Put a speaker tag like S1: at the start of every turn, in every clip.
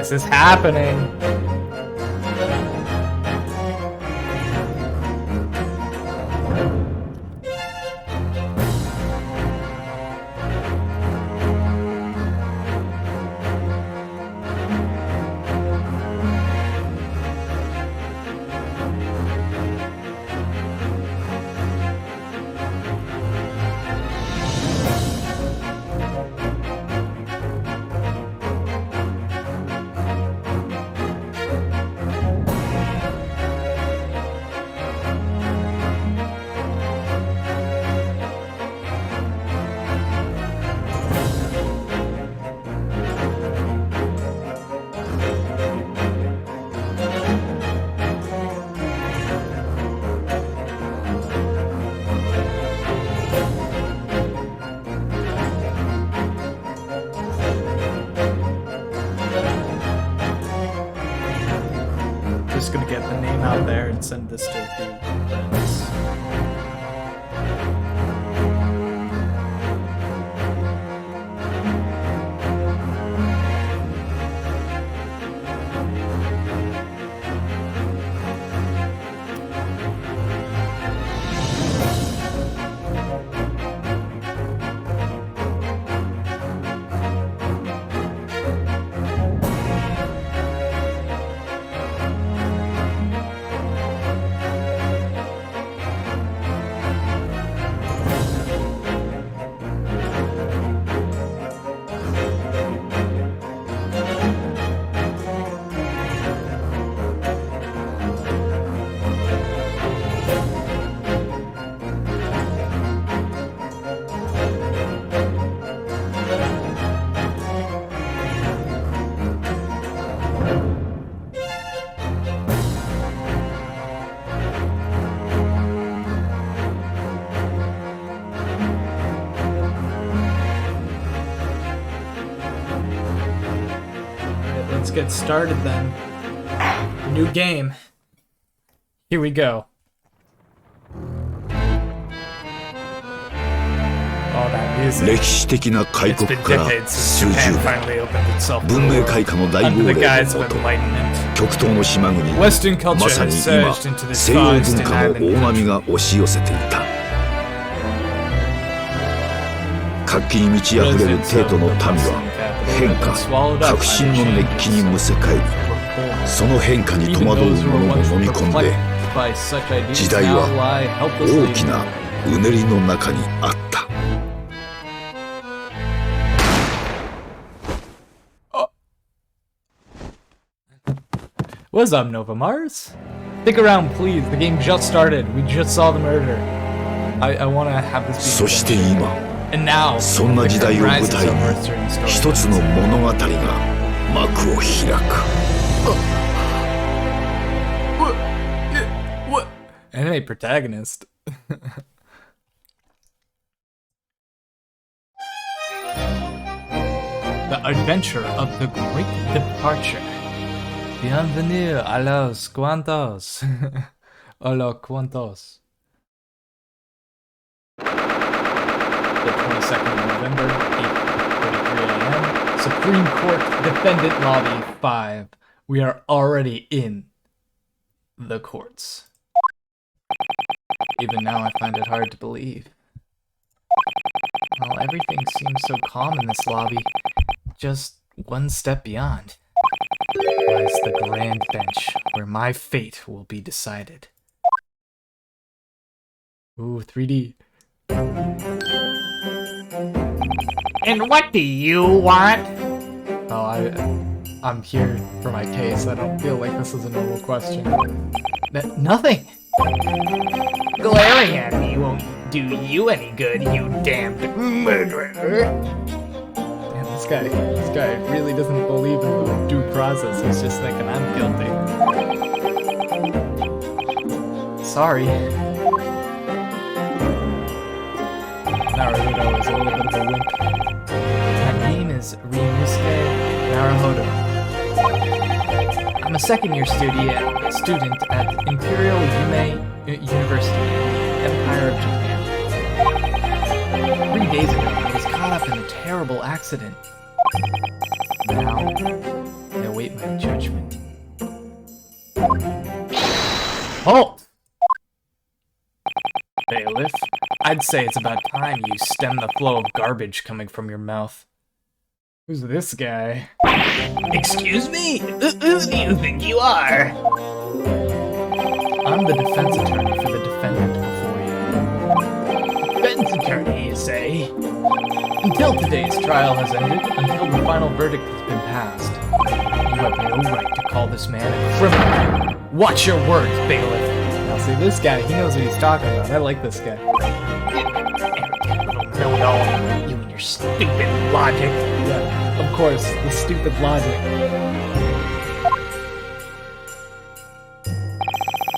S1: this is happening. Just gonna get the name out there and send this to a few friends. Let's get started then. New game. Here we go. All that music.
S2: 歴史的な開
S1: It's
S2: 国
S1: been
S2: から
S1: decades
S2: 数
S1: since
S2: 十
S1: Japan
S2: 年
S1: finally opened itself to the
S2: 文明
S1: world
S2: 開化の大
S1: under
S2: 号
S1: the
S2: 令
S1: guise
S2: の
S1: of
S2: もと
S1: enlightenment.
S2: 極東の島国に
S1: Western culture
S2: まさ
S1: has
S2: に
S1: surged
S2: 今
S1: into this
S2: 西洋
S1: vast
S2: 文
S1: and
S2: 化の
S1: island
S2: 大波
S1: country.
S2: が押し寄せていた活気に満ち溢れる帝都の民は変化革新の熱気にむせ返りその変化に戸
S1: Even
S2: 惑う
S1: those who
S2: 者
S1: were
S2: も
S1: once
S2: 飲み込んで
S1: perplexed by such ideas
S2: 時代
S1: now
S2: は
S1: lie helplessly
S2: 大きなうねりの中にあった
S1: What's up, Nova Mars? Stick around, please. The game just started. We just saw the murder. I want to have this be
S2: そして今
S1: And now,
S2: そんな時代を舞
S1: rises
S2: 台
S1: over
S2: に
S1: a certain story.
S2: 一つの物語が幕を開く
S1: What? Anime protagonist. The adventure of the great departure. Bienvenue a los cuantos. A los cuantos. The 22nd of November, 8:43 a.m. Supreme Court Defendant Lobby 5. We are already in the courts. Even now I find it hard to believe. Well, everything seems so calm in this lobby. Just one step beyond lies the grand bench where my fate will be decided. Ooh, 3D. And what do you want? Oh, I'm here for my case. I don't feel like this is a normal question. Nothing! Glaring at me won't do you any good, you damned murderer! Damn, this guy really doesn't believe in the due process. He's just thinking I'm guilty. Sorry. Naruto is a little bit of a wimp. My name is Ryusuke Naruhodo. I'm a second-year student at Imperial Yume University in the Empire of Japan. 3 days ago, I was caught up in a terrible accident. Now, I await my Bailiff, I'd say it's about time you stem the flow of garbage coming from your mouth. Who's this guy?
S3: Excuse me? Who do you think you are?
S1: I'm the defense attorney for the defendant before you.
S3: Defense attorney, you say?
S1: Until today's trial has ended, until the final verdict has been passed, you have no right to call this man a criminal. Watch your words, bailiff. Now see, this guy, he knows what he's talking about. I like this guy.
S3: Little know-it-all. You and your stupid logic.
S1: Yeah, of course, the stupid logic.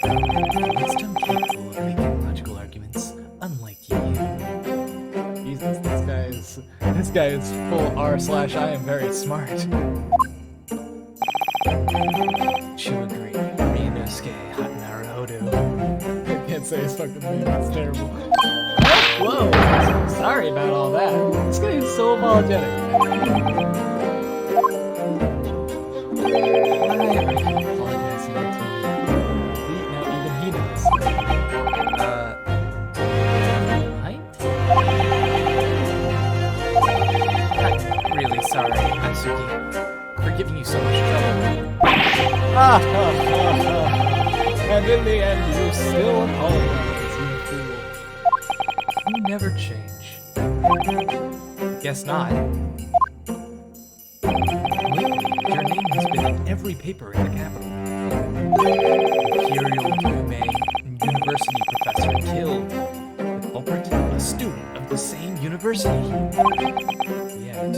S1: I'm capable of making logical arguments, unlike you. Jesus, this guy is full r/I am very smart. Shuguri, Ryunosuke, Hot Naruhodo. I can't say his fucking name, it's terrible. Whoa, sorry about all that. This guy is so apologetic. Sorry, Atsuki, for giving you so much trouble. And in the end, you still apologize, you fool. You never change. Guess not. Lately, your name has been in every paper in the capital. Imperial Yume University professor killed. The culprit, a student of the same university. Yet.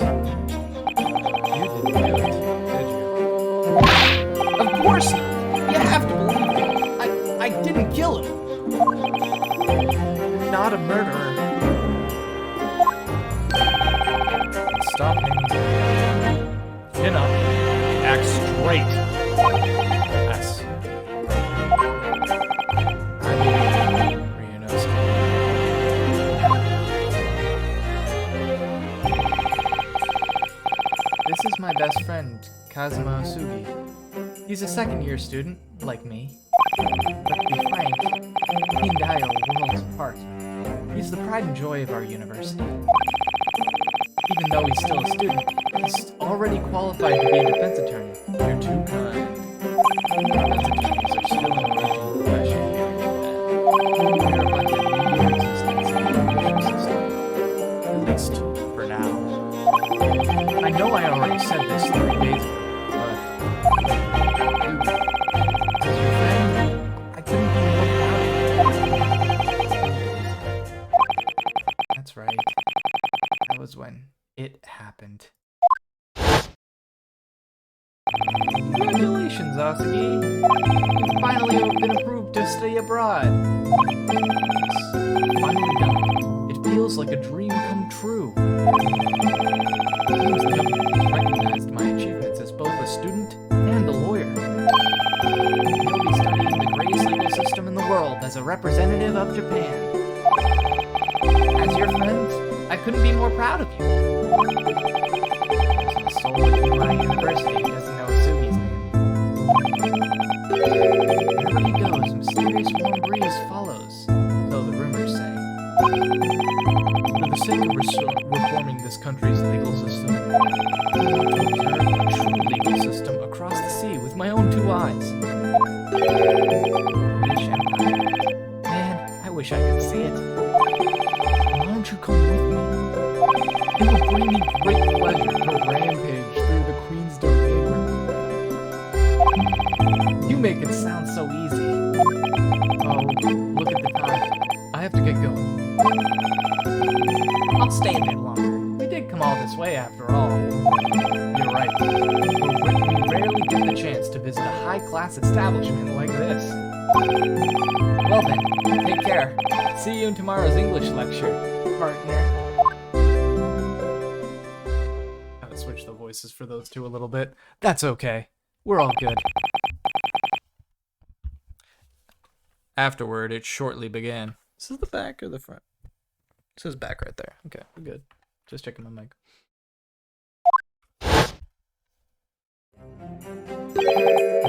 S1: You didn't do it, did you? Of course not! You have to believe me! I didn't kill him! I'm not a murderer. Stop him. Chin up. Act straight. Yes. I believe Ryunosuke. This is my best friend, Kazuma Osugi. He's a second-year student, like me. But to be frank, he and I are worlds apart. He's the pride and joy of our university. Even though he's still a student, he's already qualified to be a defense attorney. You're too kind. Defense attorneys are still an emerging profession here in Japan. We're about to end your existence in the judicial system. At least, for now. I know I already said this 3 days ago, but... as your friend, I couldn't be more proud of you. That's right. That was when it happened. Congratulations, Asugi! You've finally been approved to study abroad. Yes, finally done. It feels like a dream come true. It seems the government has recognized my achievements as both a student and a lawyer. You'll be studying the greatest legal system in the world as a representative of Japan. As your friend, I couldn't be more proud of you. There's a soul at my university who doesn't know Asugi's name. Wherever he goes, mysterious warm breeze follows, so the rumors say. For the sake of reforming this country's legal system, I want to observe a true legal system across the sea with my own 2 eyes. British Empire. Man, I wish I could see it. Why don't you come with me? It would bring me great pleasure to rampage through the Queen's domain. You make it sound so easy. Oh, look at the time. I have to get going. I'll stay a bit longer. We did come all this way after all. You're right. We rarely get the chance to visit a high-class establishment like this. Well then, take care. See you in tomorrow's English lecture, partner. Gotta switch the voices for those two a little bit. That's okay. We're all good. Afterward, it shortly began. This is the back or the front? It says back right there. Okay, we're good. Just checking my mic.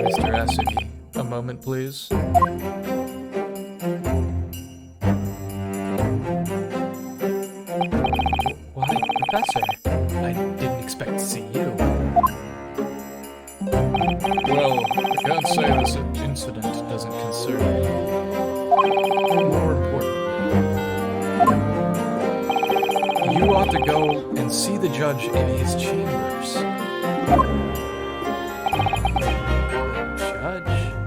S1: Mr. Asugi, a moment, please. to go and see the judge in his chambers. Judge?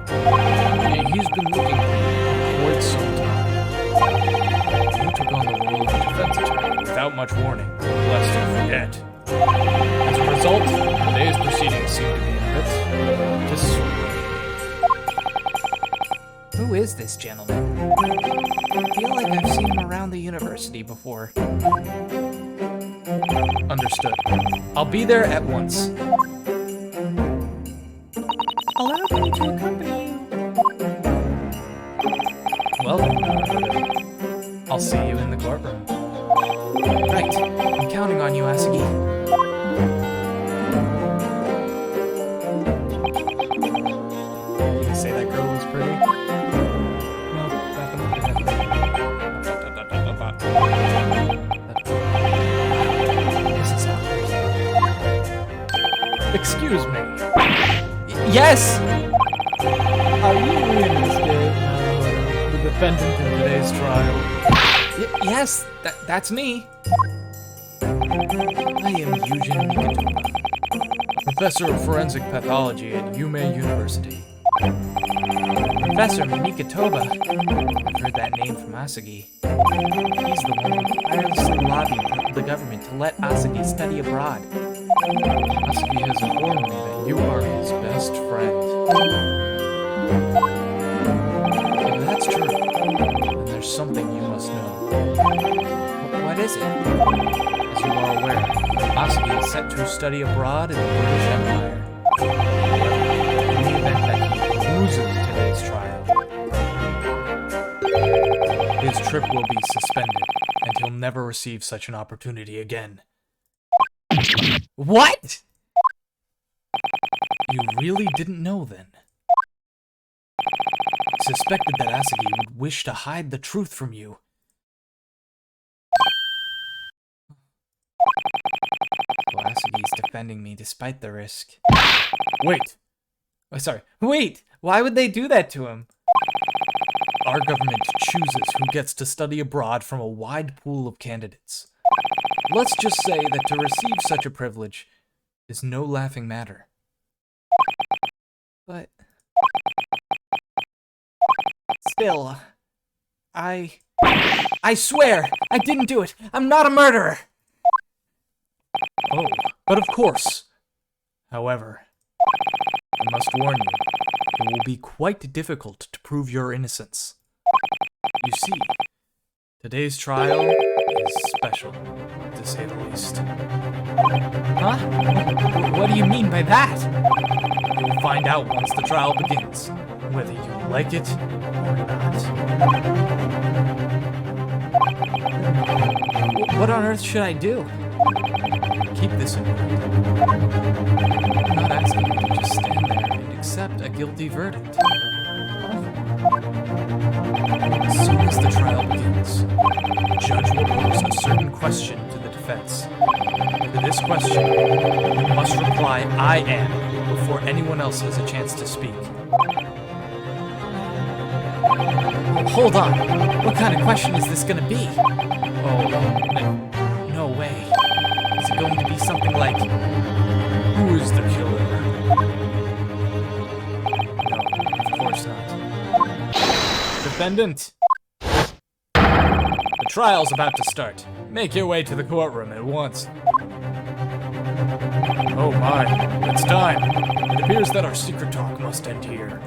S1: Yeah, he's been looking for you for quite some time. You took on the role of a defense attorney without much warning, lest you forget. As a result, today's proceedings seem to be a bit disorderly. Who is this gentleman? I feel like I've seen him around the university before. Understood. I'll be there at once. Allow me to accompany you. Well then, I'll see you in the courtroom. Right. I'm counting on you, Asagi. Did you say that girl was pretty? No, this is not pretty. Excuse me. Yes! Are you Ryunosuke, the defendant in today's trial? Yes, that's me. I am Eugene Mikitoba, professor of forensic pathology at Yume University. Professor Mikitoba? I've heard that name from Asagi. He's the one who tirelessly lobbied the government to let Asagi study abroad. Asagi has informed me that you are his best friend. If that's true, then there's something you must know. What is it? As you are aware, Asagi is set to study abroad in the British Empire. In the event that he loses today's trial, his trip will be suspended, and he'll never receive such an opportunity again. What? You really didn't know then? I suspected that Asagi would wish to hide the truth from you. Well, Asagi's defending me despite the risk. Wait! Oh, sorry. Wait! Why would they do that to him? Our government chooses who gets to study abroad from a wide pool of candidates. Let's just say that to receive such a privilege is no laughing matter. But... still... I swear! I didn't do it! I'm not a murderer! Oh, but of course. However, I must warn you, it will be quite difficult to prove your innocence. You see, today's trial is special, to say the least. Huh? What do you mean by that? You'll find out once the trial begins, whether you like it or not. What on earth should I do? Keep this in mind. I'm not asking you to just stand there and accept a guilty verdict. As soon as the trial begins, the judge will pose a certain question to the defense. To this question, you must reply, "I am," before anyone else has a chance to speak. Hold on. What kind of question is this gonna be? Oh, no way. Is it going to be something like, who is the killer? No, of course not. Defendant! The trial's about to start. Make your way to the courtroom at once. Oh my, it's time. It appears that our secret talk must end here.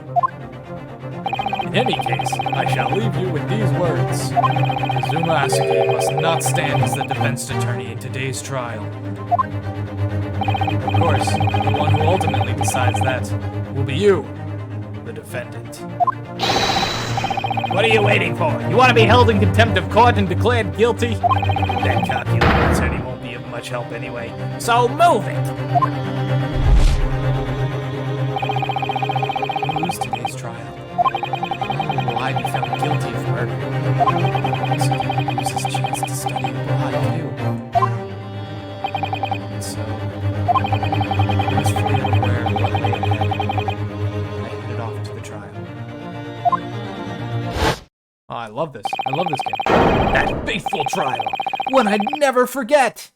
S1: In any case, I shall leave you with these words. Kazuma Asagi must not stand as the defense attorney in today's trial. Of course, the one who ultimately decides that will be you, the defendant. What are you waiting for? You want to be held in contempt of court and declared guilty? That calculated attorney won't be of much help anyway, so move it! Lose today's trial. Will I be found guilty of murder? So he will lose his chance to study abroad too. And so, I was fully unaware of what lay ahead. I headed off to the trial. Oh, I love this. I love this game. That fateful trial! One I'd never forget!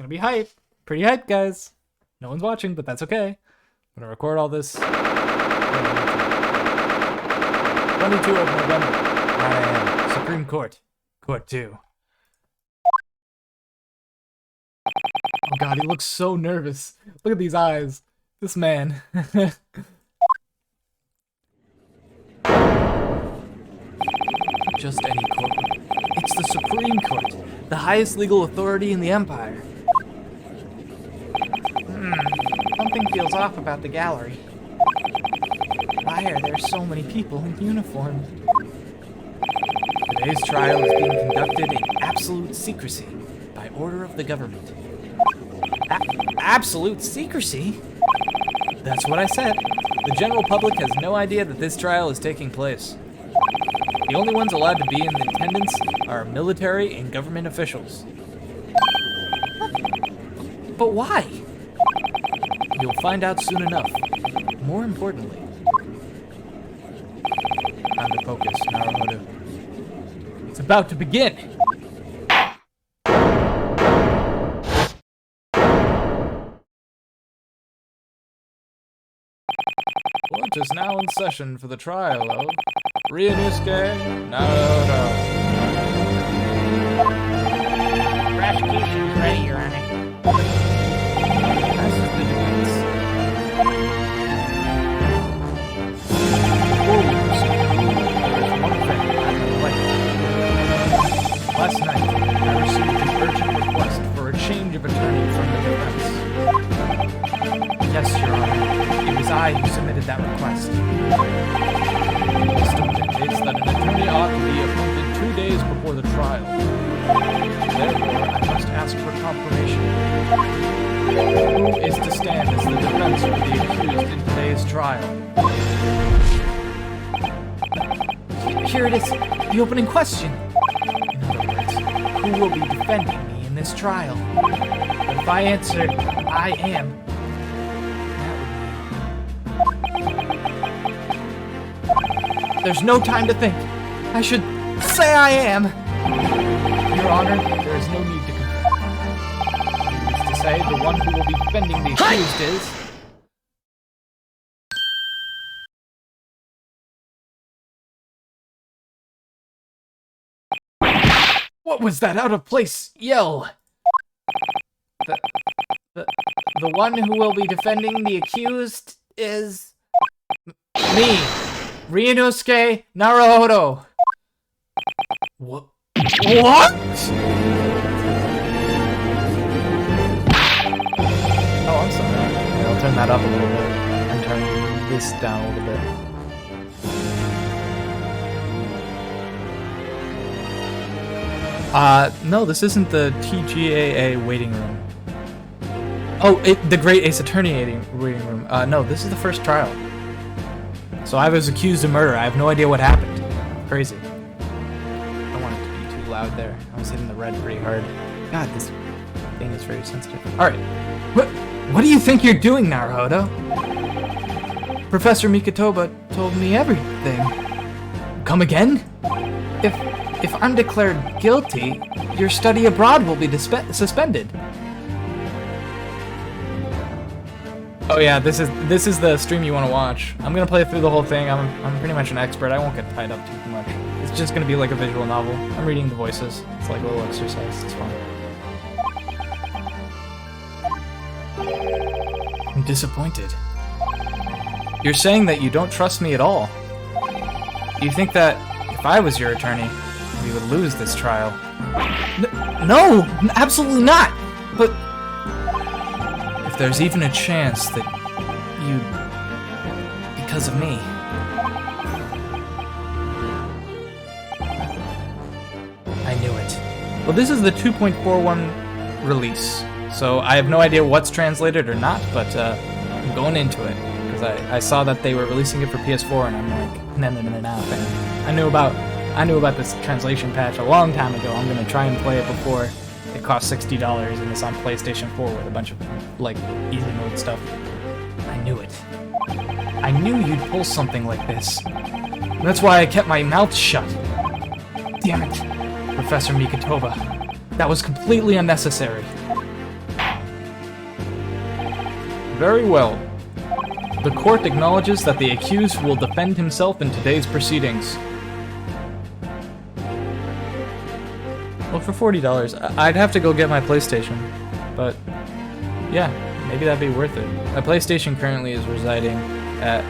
S1: gonna be hype. Pretty hype, guys. No one's watching, but that's okay. I'm gonna record all this. 22 of November, 9 a.m. Supreme Court. Court 2. Oh god, he looks so nervous. Look at these eyes. This man. Just any court. It's the Supreme Court, the highest legal authority in the Empire. Something feels off about the gallery. Why are there so many people in uniform? Today's trial is being conducted in absolute secrecy by order of the government. Absolute secrecy? That's what I said. The general public has no idea that this trial is taking place. The only ones allowed to be in attendance are military and government officials. But why? You'll find out soon enough. More importantly, time to focus, Naruhodo. It's about to begin! Court is now in session for the trial of Ryunosuke Naruhodo.
S3: Prosecution's ready, Your Honor.
S1: As is the defense. Before we proceed, there is one thing I would like to do. Last night, I received an urgent request for a change of attorney from the defense. Yes, Your Honor, it was I who submitted that request. Custom dictates that an attorney ought to be appointed 2 days before the trial. Therefore, I must ask for confirmation. Who is to stand as the defense for the accused in today's trial? Here it is, the opening question. In other words, who will be defending me in this trial? But if I answer, I am, there's no time to think. I should say I am. Your Honor, there is no need to confirm. Needless to say, the one who will be defending the accused is... What was that out of place yell? The one who will be defending the accused is... me. Ryunosuke Naruhodo. What? What? Oh, I'm sorry. I'll turn that up a little bit and turn this down a little bit. No, this isn't the TGAA waiting room. Oh, the Great Ace Attorney waiting room. No, this is the first trial. So I was accused of murder. I have no idea what happened. Crazy. I don't want it to be too loud there. I was hitting the red pretty hard. God, this thing is very sensitive. Alright. What do you think you're doing, Naruhodo? Professor Mikotoba told me everything. Come again? If I'm declared guilty, your study abroad will be suspended. Oh yeah, this is the stream you want to watch. I'm gonna play through the whole thing. I'm pretty much an expert. I won't get tied up too much. It's just gonna be like a visual novel. I'm reading the voices. It's like a little exercise. It's fun. I'm disappointed. You're saying that you don't trust me at all. You think that if I was your attorney, we would lose this trial? No, absolutely not. But if there's even a chance that you, because of me. I knew it. Well, this is the 2.41 release, so I have no idea what's translated or not, but I'm going into it, because I saw that they were releasing it for PS4, and I'm like, no, man. I knew about this translation patch a long time ago. I'm gonna try and play it before it costs $60 and it's on PlayStation 4 with a bunch of, like, easy mode stuff. I knew it. I knew you'd pull something like this. That's why I kept my mouth shut. Damn it, Professor Mikotoba. That was completely unnecessary. Very well. The court acknowledges that the accused will defend himself in today's proceedings. Well, for $40, I'd have to go get my PlayStation. But, yeah, maybe that'd be worth it. My PlayStation currently is residing at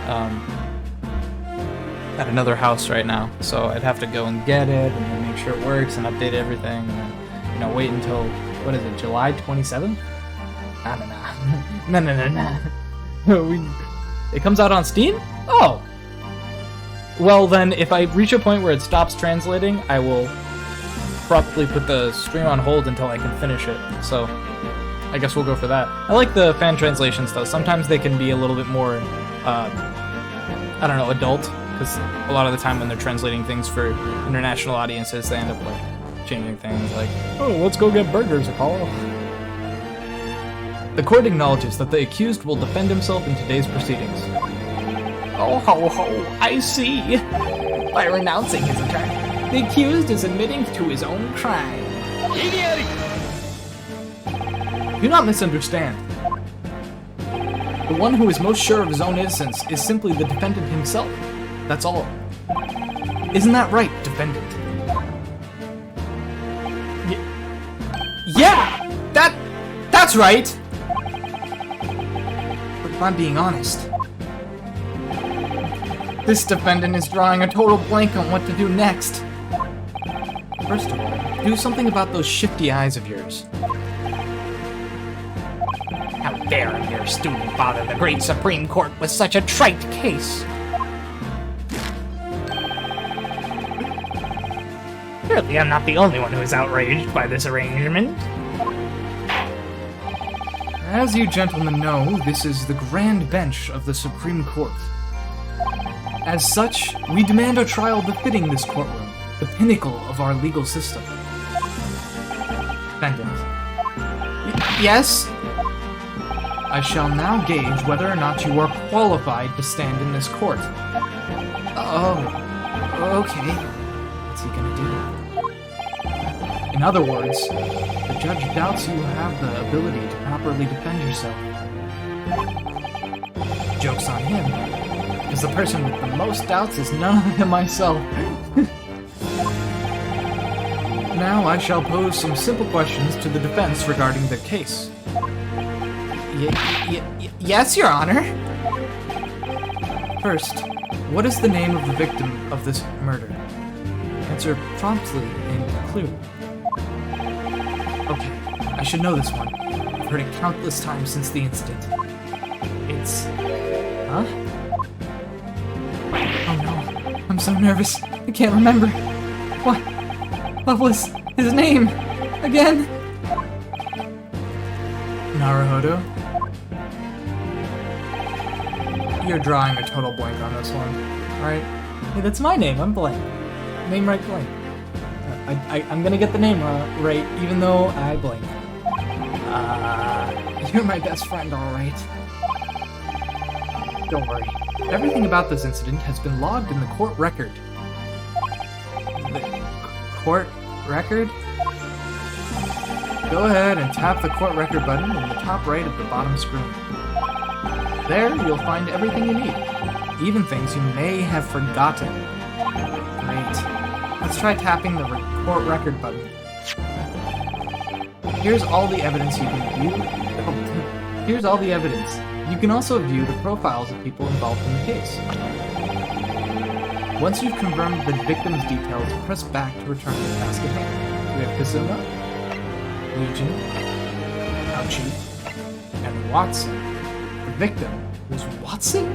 S1: another house right now. So I'd have to go and get it, and then make sure it works, and update everything, and then, you know, wait until, what is it, July 27th? I don't know. No. It comes out on Steam? Oh! Well then, if I reach a point where it stops translating, I will abruptly put the stream on hold until I can finish it. So, I guess we'll go for that. I like the fan translations though. Sometimes they can be a little bit more, I don't know, adult. Because a lot of the time when they're translating things for international audiences, they end up like changing things like, oh, let's go get burgers, Apollo. The court acknowledges that the accused will defend himself in today's proceedings. Oh ho ho, I see. By renouncing his attorney, the accused is admitting to his own crime. Do not misunderstand. The one who is most sure of his own innocence is simply the defendant himself. That's all. Isn't that right, defendant? Yeah! That's right! But if I'm being honest, this defendant is drawing a total blank on what to do next. First of all, do something about those shifty eyes of yours. How dare a mere student bother the great Supreme Court with such a trite case?
S3: Surely I'm not the only one who is outraged by this arrangement.
S1: As you gentlemen know, this is the Grand Bench of the Supreme Court. As such, we demand a trial befitting this courtroom, the pinnacle of our legal system. Defendant. Yes? I shall now gauge whether or not you are qualified to stand in this court. Oh, okay. What's he gonna do? In other words, the judge doubts you have the ability to properly defend yourself. Joke's on him, because the person with the most doubts is none other than myself. Now I shall pose some simple questions to the defense regarding the case. Yes, Your Honor. First, what is the name of the victim of this murder? Answer promptly and clearly. Okay, I should know this one. I've heard it countless times since the incident. It's... Huh? Oh no, I'm so nervous. I can't remember. What was his name? Again? Naruhodo? You're drawing a total blank on this one, right? Hey, that's my name, I'm blank. Name right blank. I'm gonna get the name right, even though I blank. You're my best friend, alright. Don't worry. Everything about this incident has been logged in the court record. The court record? Go ahead and tap the court record button in the top right of the bottom screen. There, you'll find everything you need, even things you may have forgotten. Great. Let's try tapping the court record button. Here's all the evidence you can view. Here's all the evidence. You can also view the profiles of people involved in the case. Once you've confirmed the victim's details, press back to return to the task at hand. We have Kazuma, Legion, Ouchie, and Watson. The victim was Watson?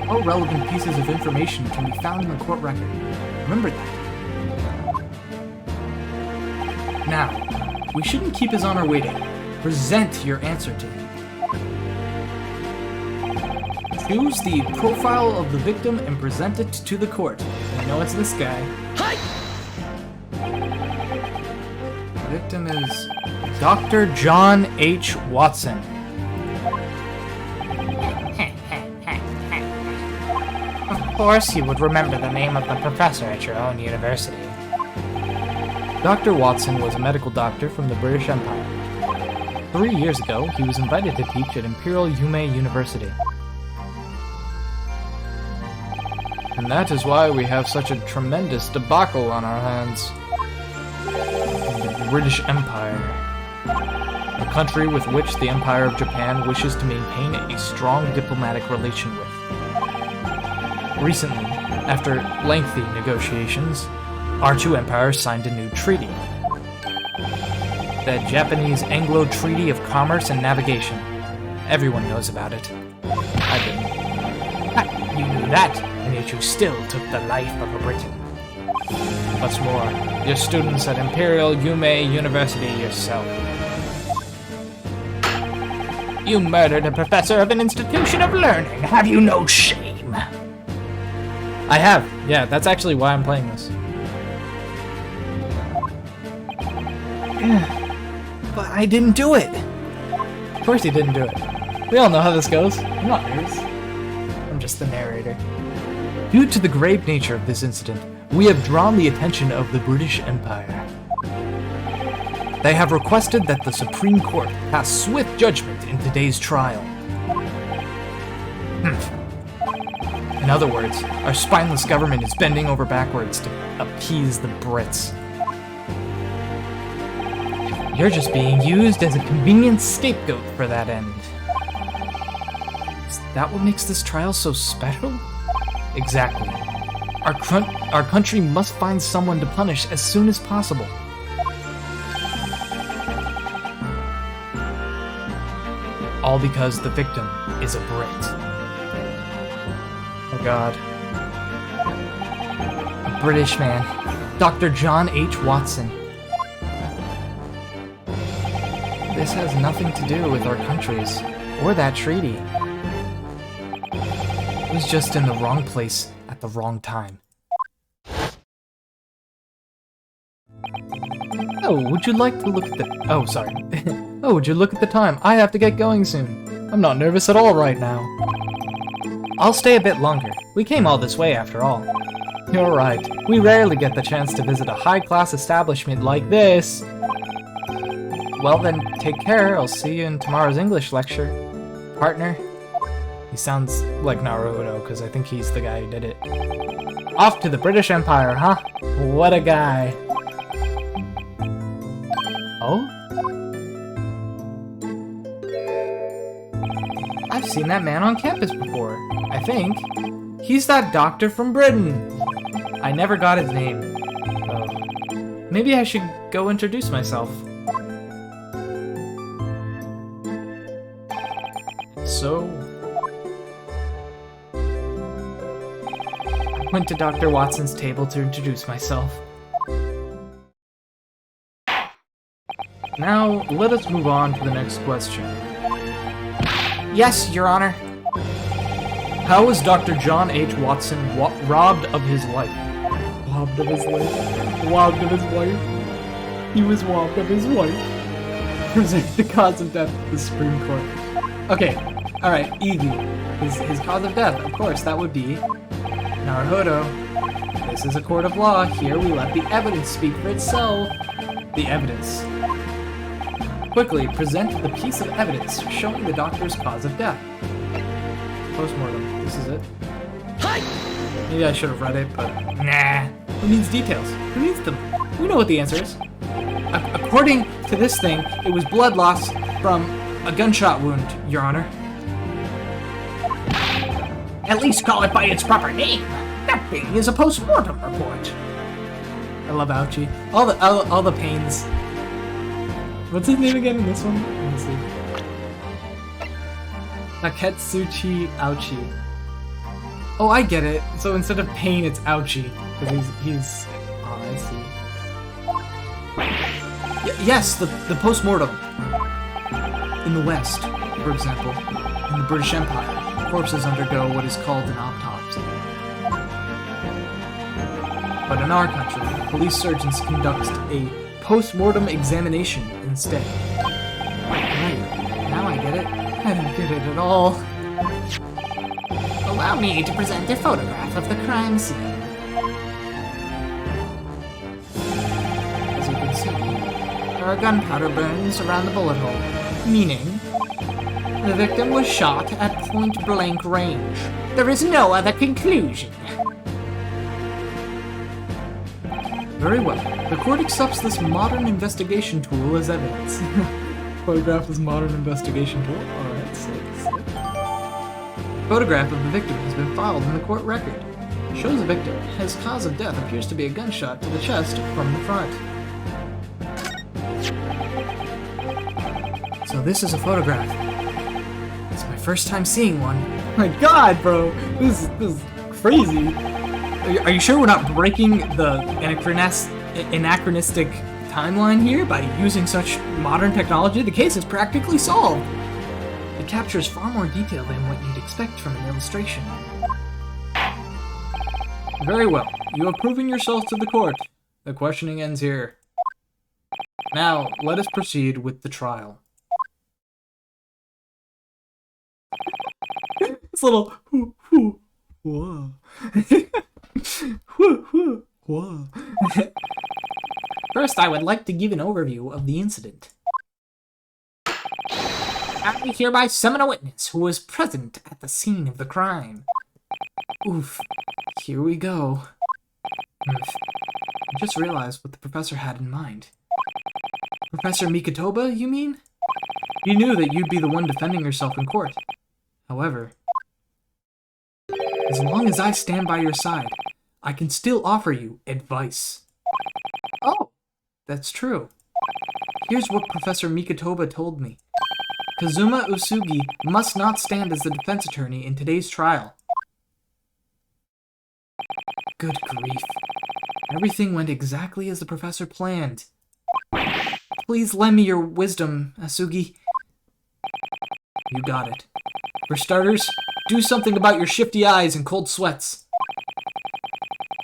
S1: All relevant pieces of information can be found in the court record. Remember that. Now, we shouldn't keep His Honor waiting. Present your answer to him. Choose the profile of the victim and present it to the court. I know it's this guy. Hi! The victim is Dr. John H. Watson.
S3: Of course you would remember the name of the professor at your own university.
S1: Dr. Watson was a medical doctor from the British Empire. 3 years ago, he was invited to teach at Imperial Yume University. And that is why we have such a tremendous debacle on our hands. The British Empire. A country with which the Empire of Japan wishes to maintain a strong diplomatic relation with. Recently, after lengthy negotiations, our two empires signed a new treaty. The Japanese-Anglo Treaty of Commerce and Navigation. Everyone knows about it. I didn't.
S3: You knew that, and yet you still took the life of a Briton.
S1: What's more, you're students at Imperial Yume University yourself.
S3: You murdered a professor of an institution of learning. Have you no shame?
S1: I have. Yeah, that's actually why I'm playing this. But I didn't do it. Of course he didn't do it. We all know how this goes. I'm not nervous. I'm just the narrator. Due to the grave nature of this incident, we have drawn the attention of the British Empire. They have requested that the Supreme Court pass swift judgment in today's trial. In other words, our spineless government is bending over backwards to appease the Brits. You're just being used as a convenient scapegoat for that end. Is that what makes this trial so special? Exactly. Our country must find someone to punish as soon as possible. All because the victim is a Brit. Oh God. A British man. Dr. John H. Watson. This has nothing to do with our countries, or that treaty. It was just in the wrong place at the wrong time. Oh, would you like to look at the... Oh, sorry. Oh, would you look at the time? I have to get going soon. I'm not nervous at all right now. I'll stay a bit longer. We came all this way after all. You're right. We rarely get the chance to visit a high-class establishment like this. Well then, take care. I'll see you in tomorrow's English lecture. Partner? He sounds like Naruto, because I think he's the guy who did it. Off to the British Empire, huh? What a guy. Oh? I've seen that man on campus before, I think. He's that doctor from Britain. I never got his name. Oh. Maybe I should go introduce myself. So... I went to Dr. Watson's table to introduce myself. Now, let us move on to the next question.
S3: Yes, Your Honor.
S1: How was Dr. John H. Watson robbed of his life? Robbed of his life? Robbed of his wife? He was robbed of his wife. Present the cause of death to the Supreme Court. Okay, alright, easy. His cause of death, of course, that would be Naruhodo. This is a court of law. Here we let the evidence speak for itself. The evidence. Quickly, present the piece of evidence showing the doctor's cause of death. Postmortem. This is it. Maybe I should have read it, but nah. Who needs details? Who needs them? We know what the answer is. According to this thing, it was blood loss from a gunshot wound, Your Honor.
S3: At least call it by its proper name. That thing is a post-mortem report.
S1: I love Ouchie. All the pains. What's his name again in this one? Let me see. Taketsuchi Ouchie. Oh, I get it. So instead of pain, it's Ouchie. Because he's... Oh, I see. Yes, the post-mortem. In the West, for example, in the British Empire, corpses undergo what is called an autopsy. But in our country, police surgeons conduct a post-mortem examination instead. Right, now I get it. I don't get it at all.
S3: Allow me to present a photograph of the crime scene.
S1: As you can see,
S3: there are gunpowder burns around the bullet hole. Meaning, the victim was shot at point-blank range. There is no other conclusion.
S1: Very well. The court accepts this modern investigation tool as evidence. Photograph this modern investigation tool? Alright, sick. Photograph of the victim has been filed in the court record. It shows the victim. His cause of death appears to be a gunshot to the chest from the front. So this is a photograph. It's my first time seeing one. My god, bro! This is crazy. Are you sure we're not breaking the anachronistic timeline here by using such modern technology? The case is practically solved. It captures far more detail than what you'd expect from an illustration. Very well. You have proven yourself to the court. The questioning ends here. Now, let us proceed with the trial. This little whoa. Whoa.
S3: First, I would like to give an overview of the incident. I hereby summon a witness who was present at the scene of the crime.
S1: Oof. Here we go. I just realized what the professor had in mind. Professor Mikitoba, you mean? He knew that you'd be the one defending yourself in court. However, as long as I stand by your side, I can still offer you advice. Oh, that's true. Here's what Professor Mikitoba told me. Kazuma Usugi must not stand as the defense attorney in today's trial. Good grief. Everything went exactly as the professor planned. Please lend me your wisdom, Asugi. You got it. For starters, do something about your shifty eyes and cold sweats.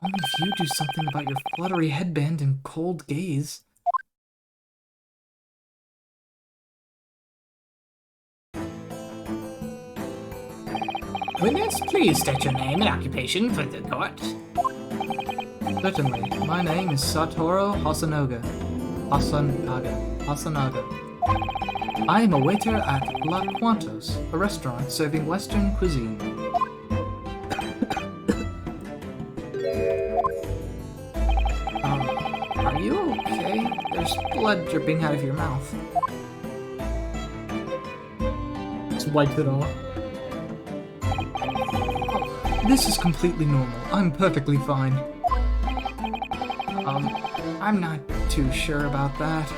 S1: Only if you do something about your fluttery headband and cold gaze.
S3: Witness, please state your name and occupation for the court.
S1: Certainly. My name is Satoru Hasanaga. I am a waiter at La Quantos, a restaurant serving Western cuisine. Are you okay? There's blood dripping out of your mouth. Just wiped it off. This is completely normal. I'm perfectly fine. I'm not too sure about that.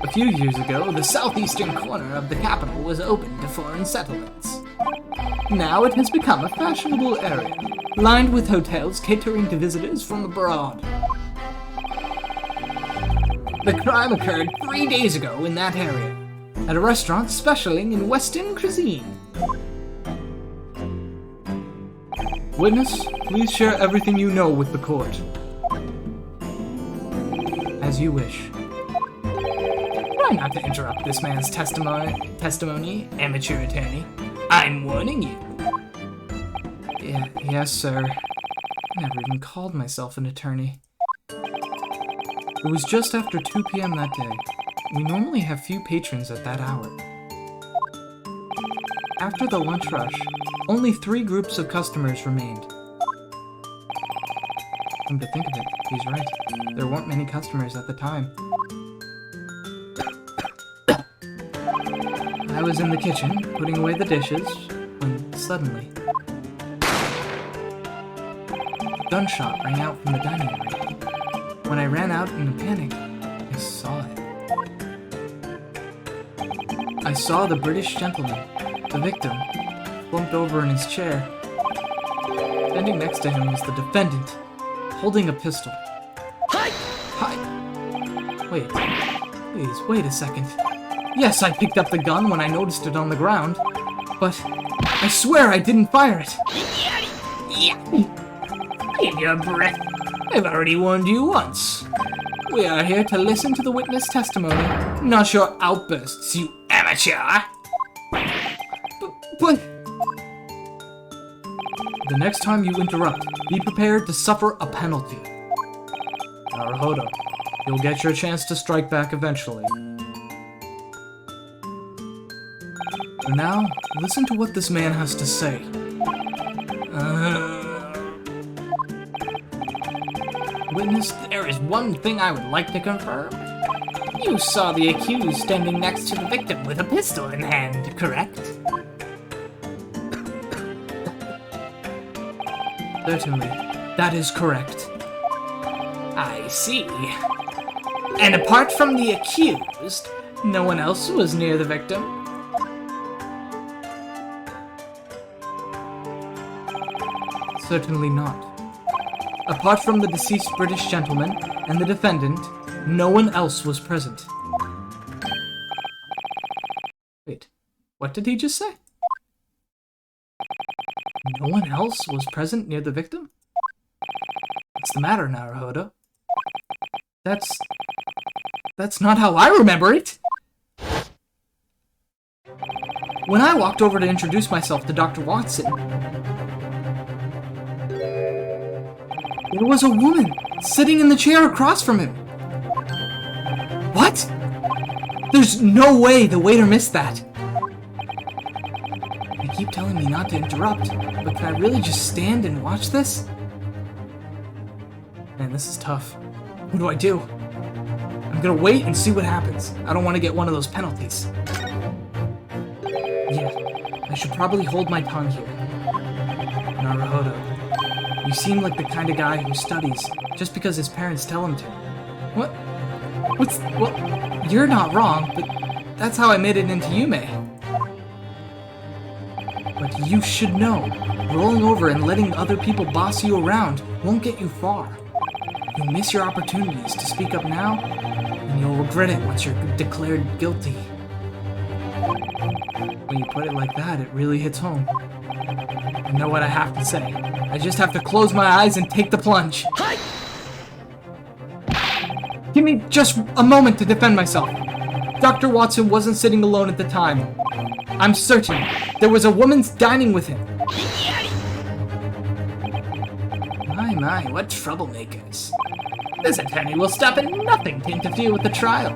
S1: A few years ago, the southeastern corner of the capital was open to foreign settlements. Now it has become a fashionable area, lined with hotels catering to visitors from abroad. The crime occurred 3 days ago in that area, at a restaurant specializing in Western cuisine. Witness, please share everything you know with the court. As you wish.
S3: Try not to interrupt this man's testimony, amateur attorney. I'm warning you.
S1: Yes, sir. I never even called myself an attorney. It was just after 2 p.m. that day. We normally have few patrons at that hour. After the lunch rush, only 3 groups of customers remained. Come to think of it, he's right. There weren't many customers at the time. I was in the kitchen, putting away the dishes, when suddenly, a gunshot rang out from the dining area. When I ran out in a panic, I saw it. I saw the British gentleman, the victim, slumped over in his chair. Standing next to him was the defendant, holding a pistol. Hi! Please, wait a second. Yes, I picked up the gun when I noticed it on the ground, but I swear I didn't fire it.
S3: Save your breath.
S1: I've already warned you once. We are here to listen to the witness testimony, not your outbursts, you amateur. But the next time you interrupt, be prepared to suffer a penalty. Naruhodo, you'll get your chance to strike back eventually.
S3: So now, listen to what this man has to say. Witness, there is one thing I would like to confirm. You saw the accused standing next to the victim with a pistol in hand, correct? Certainly, that is correct. I see. And apart from the accused, no one else was near the victim? Certainly not. Apart from the deceased British gentleman and the defendant, no one else was present. Wait, what did he just say? No one else was present near the victim? What's the matter, Naruhodo? That's not how I remember it! When I walked over to introduce myself to Dr. Watson, there was a woman sitting in the chair across from him. What? There's no way the waiter missed that. They keep telling me not to interrupt, but can I really just stand and watch this? Man, this is tough. What do I do? I'm gonna wait and see what happens. I don't want to get one of those penalties. Yeah, I should probably hold my tongue here. Naruhodo, you seem like the kind of guy who studies just because his parents tell him to. What? Well, you're not wrong, but that's how I made it into Yume. But you should know, rolling over and letting other people boss you around won't get you far. You'll miss your opportunities to speak up now, and you'll regret it once you're declared guilty. When you put it like that, it really hits home. I know what I have to say. I just have to close my eyes and take the plunge. Give me just a moment to defend myself. Dr. Watson wasn't sitting alone at the time. I'm certain there was a woman dining with him. My, what troublemakers. This attorney will stop at nothing to interfere with the trial.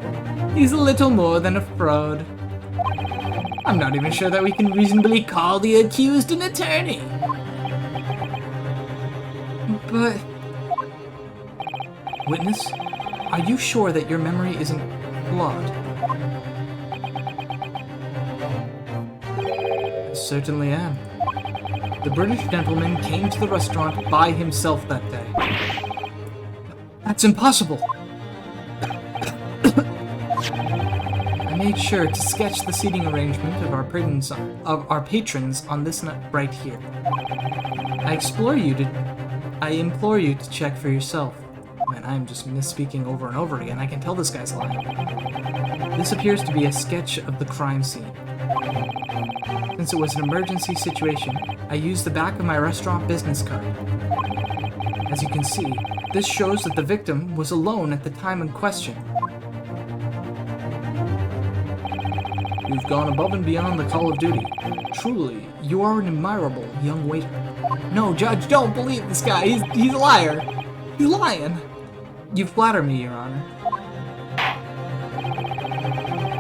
S3: He's little more than a fraud. I'm not even sure that we can reasonably call the accused an attorney. But... Witness, are you sure that your memory isn't flawed? I certainly am. The British gentleman came to the restaurant by himself that day. That's impossible! I made sure to sketch the seating arrangement of our patrons on this nut right here. I implore you to check for yourself. Man, I'm just misspeaking over and over again. I can tell this guy's lying. This appears to be a sketch of the crime scene. Since it was an emergency situation, I used the back of my restaurant business card. As you can see, this shows that the victim was alone at the time in question. You've gone above and beyond the call of duty. Truly, you are an admirable young waiter. No, Judge, don't believe this guy. He's a liar. He's lying. You flatter me, Your Honor.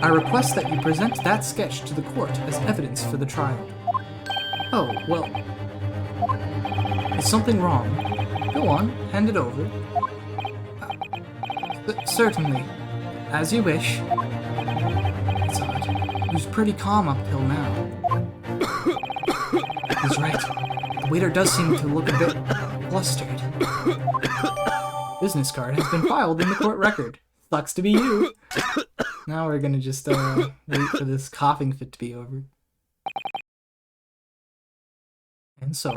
S3: I request that you present that sketch to the court as evidence for the trial. Oh, well... Is something wrong? Go on, hand it over. Certainly. As you wish. It's odd. He was pretty calm up till now. He's right. The waiter does seem to look a bit flustered. Business card has been filed in the court record. Sucks to be you. Now we're gonna just wait for this coughing fit to be over. And so,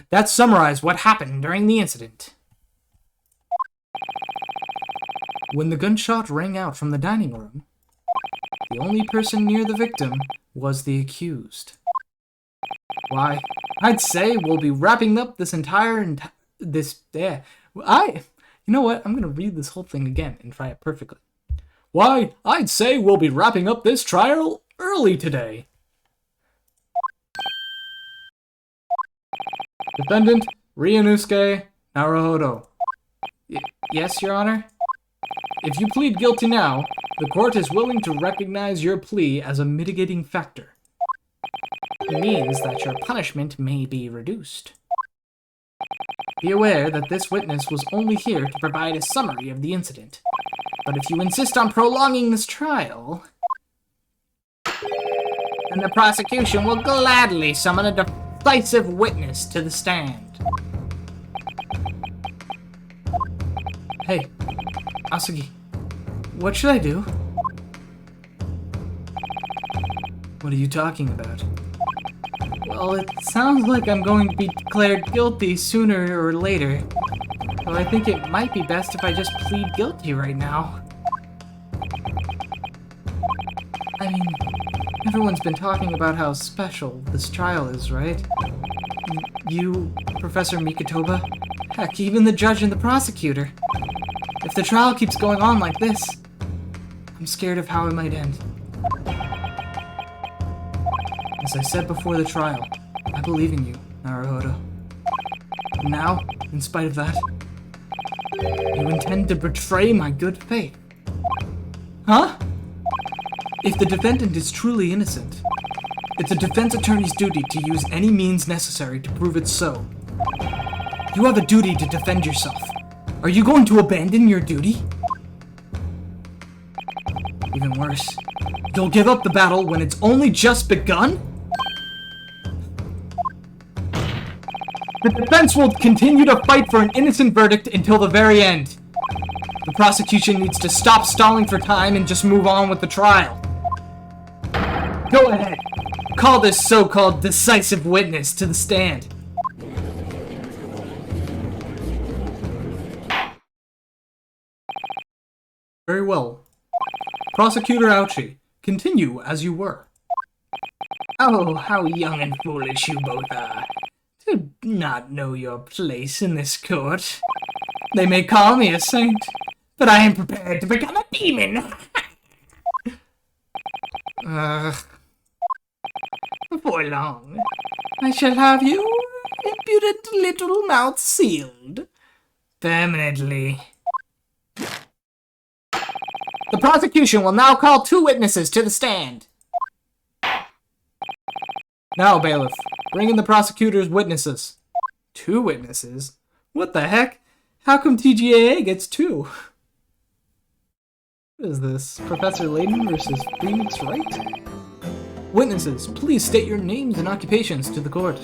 S3: that summarized what happened during the incident. When the gunshot rang out from the dining room, the only person near the victim was the accused. Why, I'd say we'll be wrapping up this You know what? I'm going to read this whole thing again and try it perfectly. Why, I'd say we'll be wrapping up this trial early today. Defendant, Ryunosuke Naruhodo. Yes, Your Honor? If you plead guilty now, The court is willing to recognize your plea as a mitigating factor. It means that your punishment may be reduced. Be aware that this witness was only here to provide a summary of the incident. But if you insist on prolonging this trial, then the prosecution will gladly summon a decisive witness to the stand. Hey, Asugi, what should I do? What are you talking about? Well, it sounds like I'm going to be declared guilty sooner or later. So I think it might be best if I just plead guilty right now. I mean, everyone's been talking about how special this trial is, right? You, Professor Mikotoba, heck, even the judge and the prosecutor. If the trial keeps going on like this, I'm scared of how it might end. As I said before the trial, I believe in you, Naruhodo. And now, in spite of that, you intend to betray my good faith. Huh? If the defendant is truly innocent, it's a defense attorney's duty to use any means necessary to prove it so. You have a duty to defend yourself. Are you going to abandon your duty? Even worse, you'll give up the battle when it's only just begun? The defense will continue to fight for an innocent verdict until the very end. The prosecution needs to stop stalling for time and just move on with the trial. Go ahead. Call this so-called decisive witness to the stand. Very well. Prosecutor Ouchi, continue as you were. Oh, how young and foolish you both are. To not know your place in this court. They may call me a saint, but I am prepared to become a demon. Before long, I shall have you impudent little mouth sealed. Permanently. The prosecution will now call 2 witnesses to the stand. Now, bailiff, bring in the prosecutor's witnesses. 2 witnesses? What the heck? How come TGAA gets 2? What is this? Professor Layton versus Phoenix Wright? Witnesses, please state your names and occupations to the court.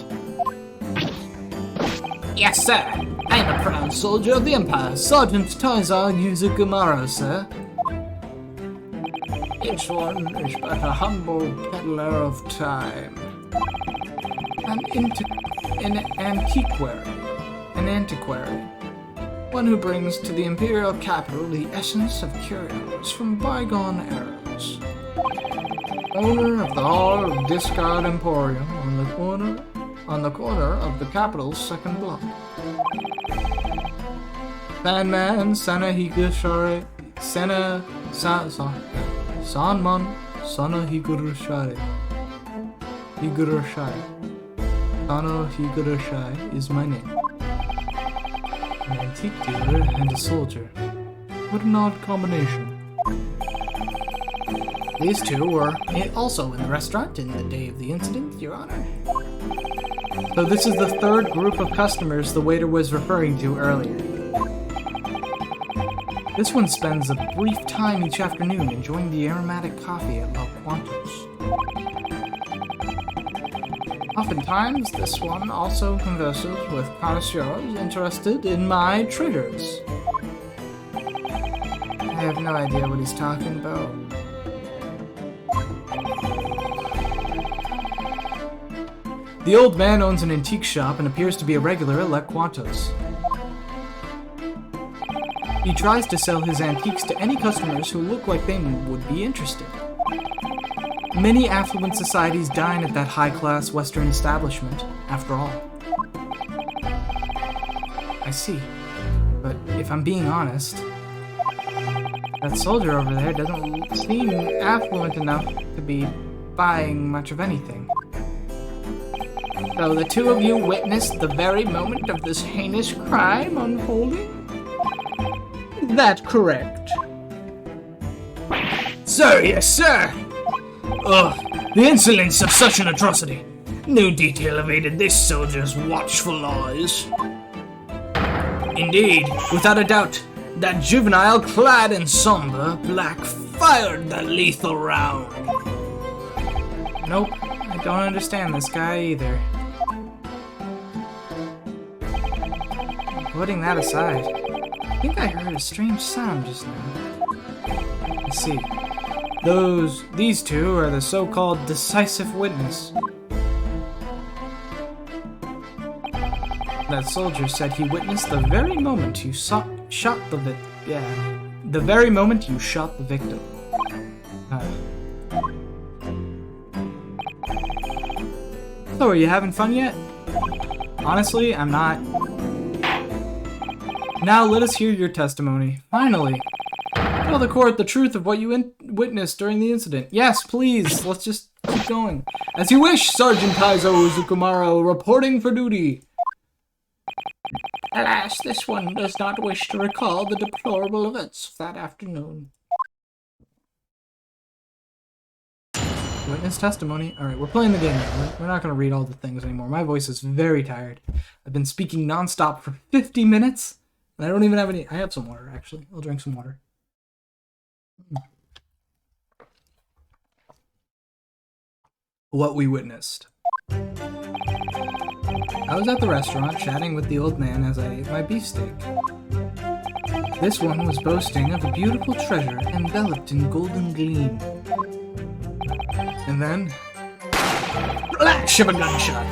S3: Yes, sir. I am a proud soldier of the Empire, Sergeant Taizar Yuzukumaro, sir. Each one is but a humble peddler of time. An antiquary. One who brings to the imperial capital the essence of curios from bygone eras. Owner of the Hall of Discard Emporium on the corner of the capital's second block. Fanman Sana Higurushare Sanman Sana Higurushare. Sana Higurushare is my name. An antique dealer and a soldier. What an odd combination. These 2 were also in the restaurant in the day of the incident, Your Honor. So this is the 3rd group of customers the waiter was referring to earlier. This one spends a brief time each afternoon enjoying the aromatic coffee at La Quantos. Oftentimes, this one also converses with connoisseurs interested in my triggers. I have no idea what he's talking about. The old man owns an antique shop and appears to be a regular at La Quantos. He tries to sell his antiques to any customers who look like they would be interested. Many affluent societies dine at that high-class Western establishment, after all. I see. But if I'm being honest, that soldier over there doesn't seem affluent enough to be buying much of anything. So the 2 of you witnessed the very moment of this heinous crime unfolding? Is that correct? Sir, yes, sir! Ugh, the insolence of such an atrocity. No detail evaded this soldier's watchful eyes. Indeed, without a doubt, that juvenile clad in somber black fired that lethal round. Nope, I don't understand this guy either. Putting that aside, I think I heard a strange sound just now. Let's see. These two are the so-called decisive witness. That soldier said he witnessed the very moment you shot the very moment you shot the victim. So, are you having fun yet? Honestly, I'm not. Now let us hear your testimony. Finally. Tell the court the truth of what you witnessed during the incident. Yes, please. Let's just keep going. As you wish, Sergeant Taizo Uzukumaro, reporting for duty. Alas, this one does not wish to recall the deplorable events of that afternoon. Witness testimony. Alright, we're playing the game now. We're not going to read all the things anymore. My voice is very tired. I've been speaking non-stop for 50 minutes, and I don't even have any... I have some water, actually. I'll drink some water. What we witnessed. I was at the restaurant chatting with the old man as I ate my beefsteak. This one was boasting of a beautiful treasure enveloped in golden gleam. And then... flash of a gunshot!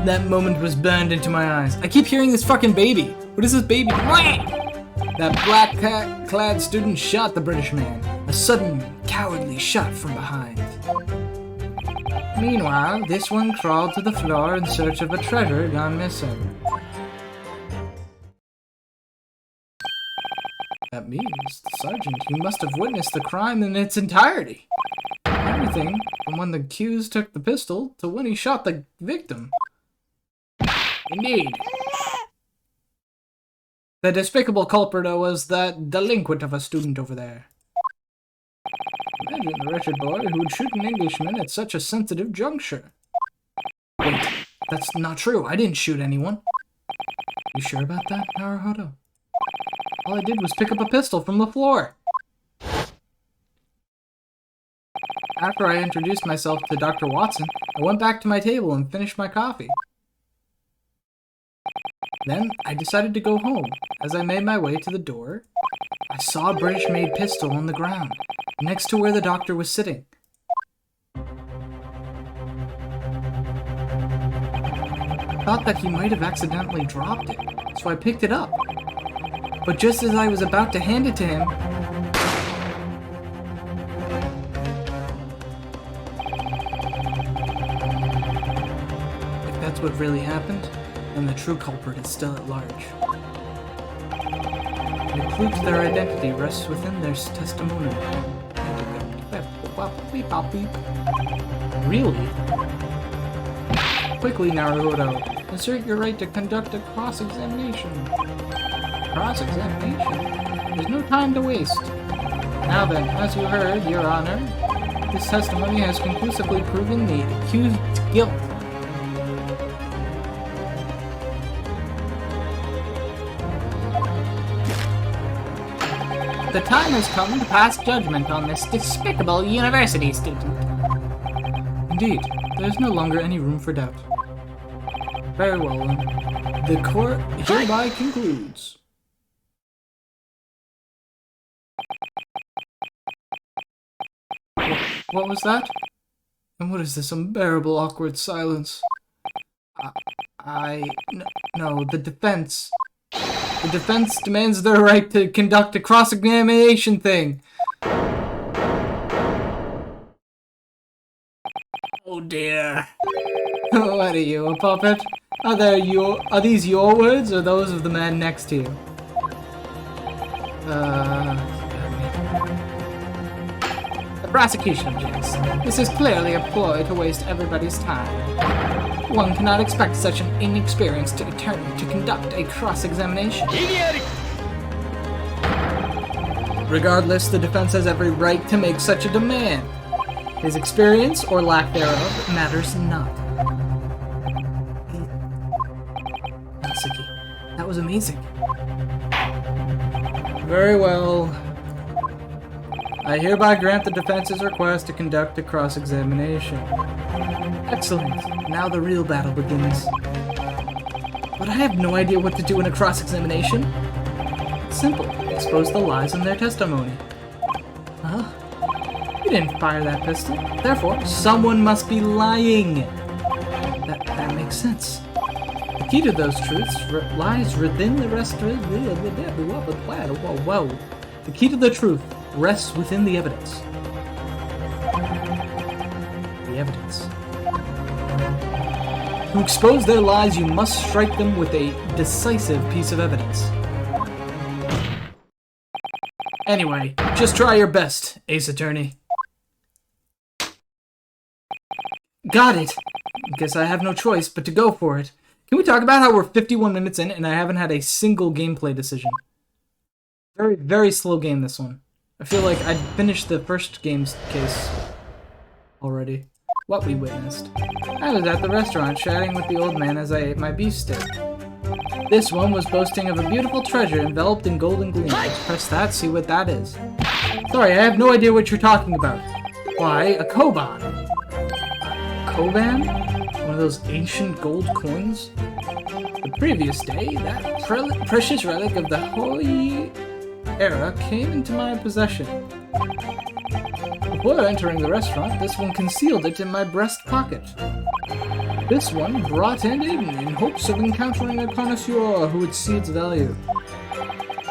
S3: That moment was burned into my eyes. I keep hearing this fucking baby. What is this baby? That black-clad student shot the British man. A sudden, cowardly shot from behind. Meanwhile, this one crawled to the floor in search of a treasure gone missing. That means, Sergeant, you must have witnessed the crime in its entirety. Everything from when the accused took the pistol to when he shot the victim. Indeed. The despicable culprit was that delinquent of a student over there. Imagine the wretched boy who would shoot an Englishman at such a sensitive juncture. Wait, that's not true. I didn't shoot anyone. You sure about that, Naruhodo? All I did was pick up a pistol from the floor. After I introduced myself to Dr. Watson, I went back to my table and finished my coffee. Then, I decided to go home. As I made my way to the door, I saw a British-made pistol on the ground, next to where the doctor was sitting. I thought that he might have accidentally dropped it, so I picked it up. But just as I was about to hand it to him, if that's what really happened, then the true culprit is still at large. It includes their identity rests within their testimony. Really? Quickly, Naruhodo. Assert your right to conduct a cross-examination. Cross-examination? There's no time to waste. Now then, as you heard, Your Honor, this testimony has conclusively proven the accused's guilt. The time has come to pass judgment on this despicable university student. Indeed, there is no longer any room for doubt. Very well, then. The court hereby concludes. What was that? And what is this unbearable awkward silence? No, the defense. The defense demands their right to conduct a cross-examination thing. Oh dear. What are you, a puppet? Are these your words or those of the man next to you? The prosecution objects. This is clearly a ploy to waste everybody's time. One cannot expect such an inexperienced attorney to conduct a cross-examination. Regardless, the defense has every right to make such a demand. His experience, or lack thereof, matters not. Natsuki, that was amazing. Very well. I hereby grant the defense's request to conduct a cross-examination. Excellent. Now the real battle begins. But I have no idea what to do in a cross-examination. Simple. Expose the lies in their testimony. Huh? You didn't fire that pistol. Therefore, someone must be lying. That makes sense. The key to those truths lies within the rest of whoa. The key to the truth rests within the evidence. The evidence. To expose their lies, you must strike them with a decisive piece of evidence. Anyway, just try your best, Ace Attorney. Got it! Guess I have no choice but to go for it. Can we talk about how we're 51 minutes in and I haven't had a single gameplay decision? Very, very slow game, this one. I feel like I'd finished the first game's case already. What we witnessed. I was at the restaurant chatting with the old man as I ate my beefsteak. This one was boasting of a beautiful treasure enveloped in golden gleam. Let's press that, see what that is. Sorry, I have no idea what you're talking about. Why, a koban. A koban? One of those ancient gold coins? The previous day, that precious relic of the Holy era came into my possession. Before entering the restaurant, this one concealed it in my breast pocket. This one brought it in hopes of encountering a connoisseur who would see its value.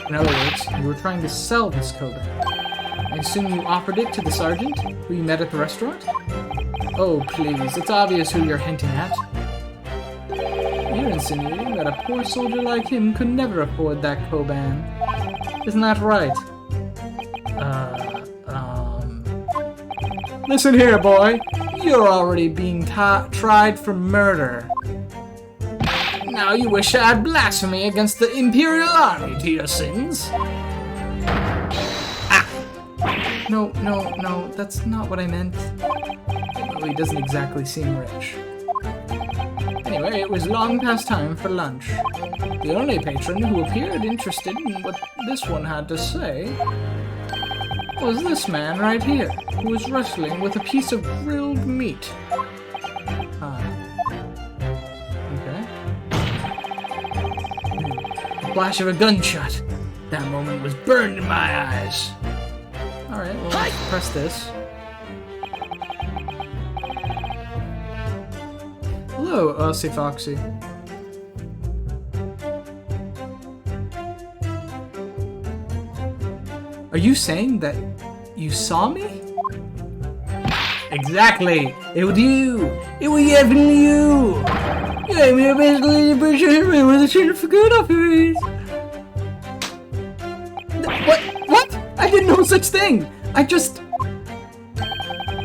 S3: In other words, you were trying to sell this koban. I assume you offered it to the sergeant who you met at the restaurant? Oh, please, it's obvious who you're hinting at. You're insinuating that a poor soldier like him could never afford that koban. Isn't that right? Listen here, boy. You're already being tried for murder. Now you wish to add blasphemy against the Imperial Army to your sins? Ah! No, that's not what I meant. Well, he doesn't exactly seem rich. Anyway, it was long past time for lunch. The only patron who appeared interested in what this one had to say was this man right here, who was wrestling with a piece of grilled meat. Okay. The flash of a gunshot. That moment was burned in my eyes. Alright, well, let's press this. Hello, Aussie Foxy. Are you saying that you saw me? Exactly! It was you! It was definitely you! You gave me a basically impression with a shit for good off your face! What? I didn't know such thing! I just...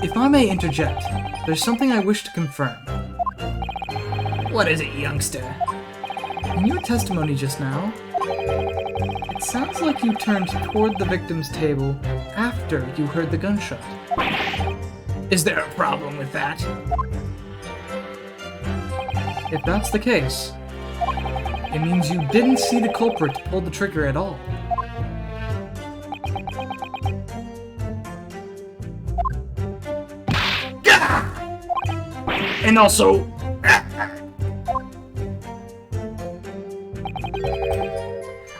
S3: If I may interject, there's something I wish to confirm. What is it, youngster? In your testimony just now, it sounds like you turned toward the victim's table after you heard the gunshot. Is there a problem with that? If that's the case, it means you didn't see the culprit pull the trigger at all. And also...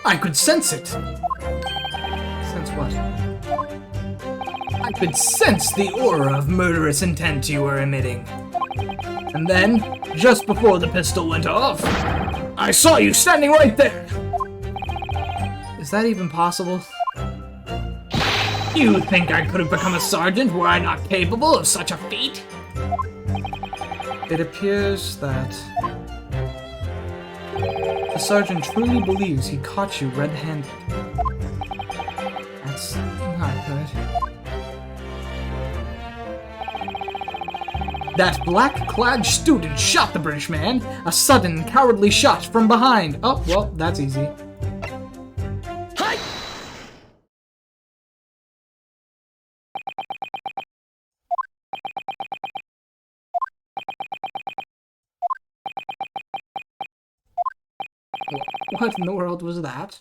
S3: I could sense it! Sense what? I could sense the aura of murderous intent you were emitting. And then, just before the pistol went off, I saw you standing right there! Is that even possible? You think I could have become a sergeant were I not capable of such a feat? It appears that... the sergeant truly believes he caught you red-handed. That's not good. That black-clad student shot the British man. A sudden, cowardly shot from behind. Oh, well, that's easy. What in the world was that?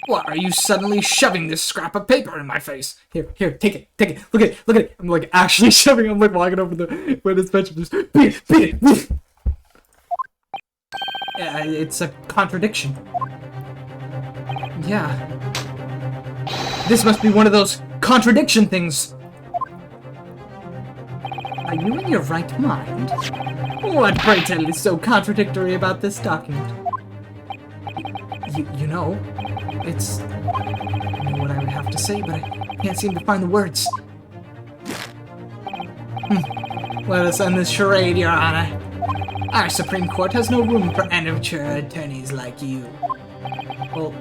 S3: Why are you suddenly shoving this scrap of paper in my face? Here, take it. Look at it. I'm like actually shoving. I'm like walking over the witness bench and just beat it. Yeah, it's a contradiction. Yeah. This must be one of those contradiction things. Are you in your right mind? What, pray tell, is so contradictory about this document? You know, it's... I know what I would have to say, but I can't seem to find the words. Let us end this charade, Your Honor. Our Supreme Court has no room for amateur attorneys like you. Well,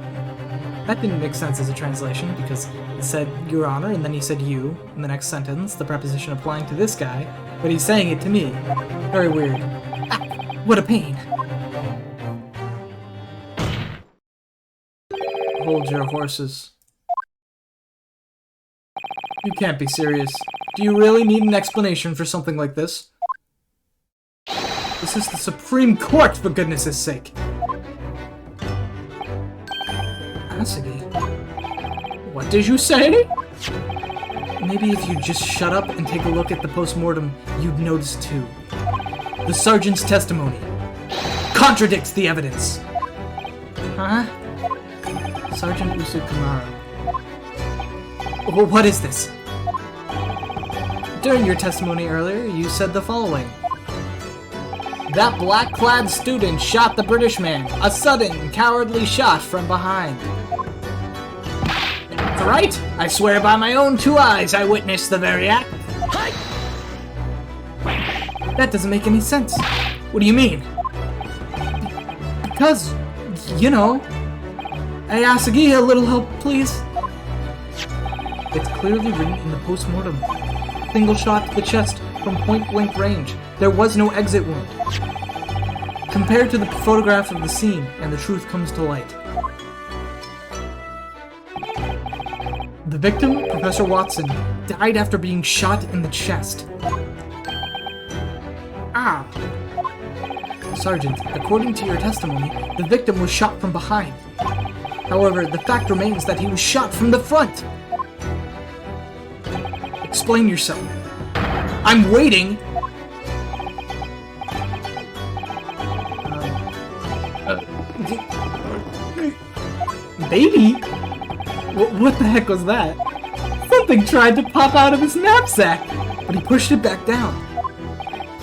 S3: that didn't make sense as a translation, because it said, Your Honor, and then he said you, in the next sentence, the preposition applying to this guy, but he's saying it to me. Very weird. Ah, what a pain. Hold your horses. You can't be serious. Do you really need an explanation for something like this? This is the Supreme Court, for goodness' sake. Asagi. What did you say? Maybe if you just shut up and take a look at the post-mortem, you'd notice too. The sergeant's testimony contradicts the evidence. Huh? Sergeant Usukamaro. What is this? During your testimony earlier, you said the following. That black-clad student shot the British man. A sudden, cowardly shot from behind. Right? I swear by my own 2 eyes I witnessed the very act. That doesn't make any sense. What do you mean? Because, you know... Hey, Asagi, a little help, please? It's clearly written in the post-mortem. Single shot to the chest from point-blank range. There was no exit wound. Compared to the photograph of the scene, and the truth comes to light. The victim, Professor Watson, died after being shot in the chest. Ah! Sergeant, according to your testimony, the victim was shot from behind. However, the fact remains that he was shot from the front. Explain yourself. I'm waiting! Baby? What the heck was that? Something tried to pop out of his knapsack, but he pushed it back down.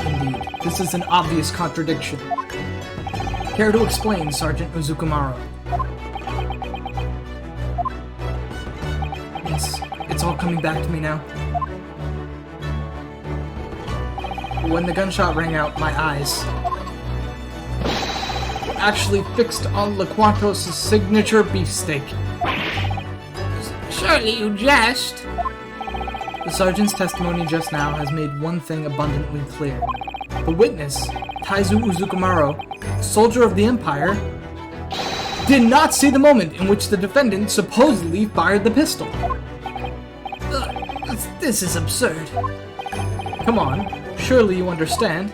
S3: Indeed, this is an obvious contradiction. Care to explain, Sergeant Uzukumaro? Yes, it's all coming back to me now. When the gunshot rang out, my eyes were actually fixed on LaQuantos' signature beefsteak. Surely you jest. The sergeant's testimony just now has made one thing abundantly clear. The witness, Taizu Uzukumaro, soldier of the Empire, did not see the moment in which the defendant supposedly fired the pistol. This is absurd. Come on, surely you understand.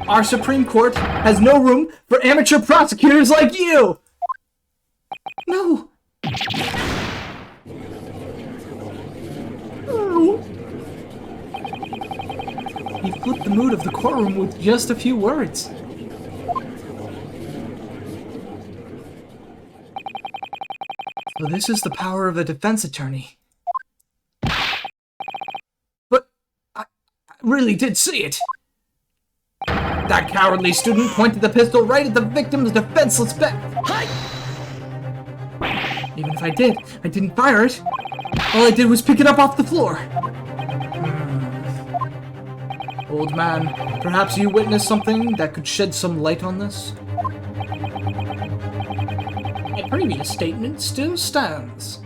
S3: Our Supreme Court has no room for amateur prosecutors like you! No! He flipped the mood of the courtroom with just a few words. So this is the power of a defense attorney. But I really did see it. That cowardly student pointed the pistol right at the victim's defenseless back. Even if I didn't fire it. All I did was pick it up off the floor. Old man, perhaps you witnessed something that could shed some light on this? My previous statement still stands.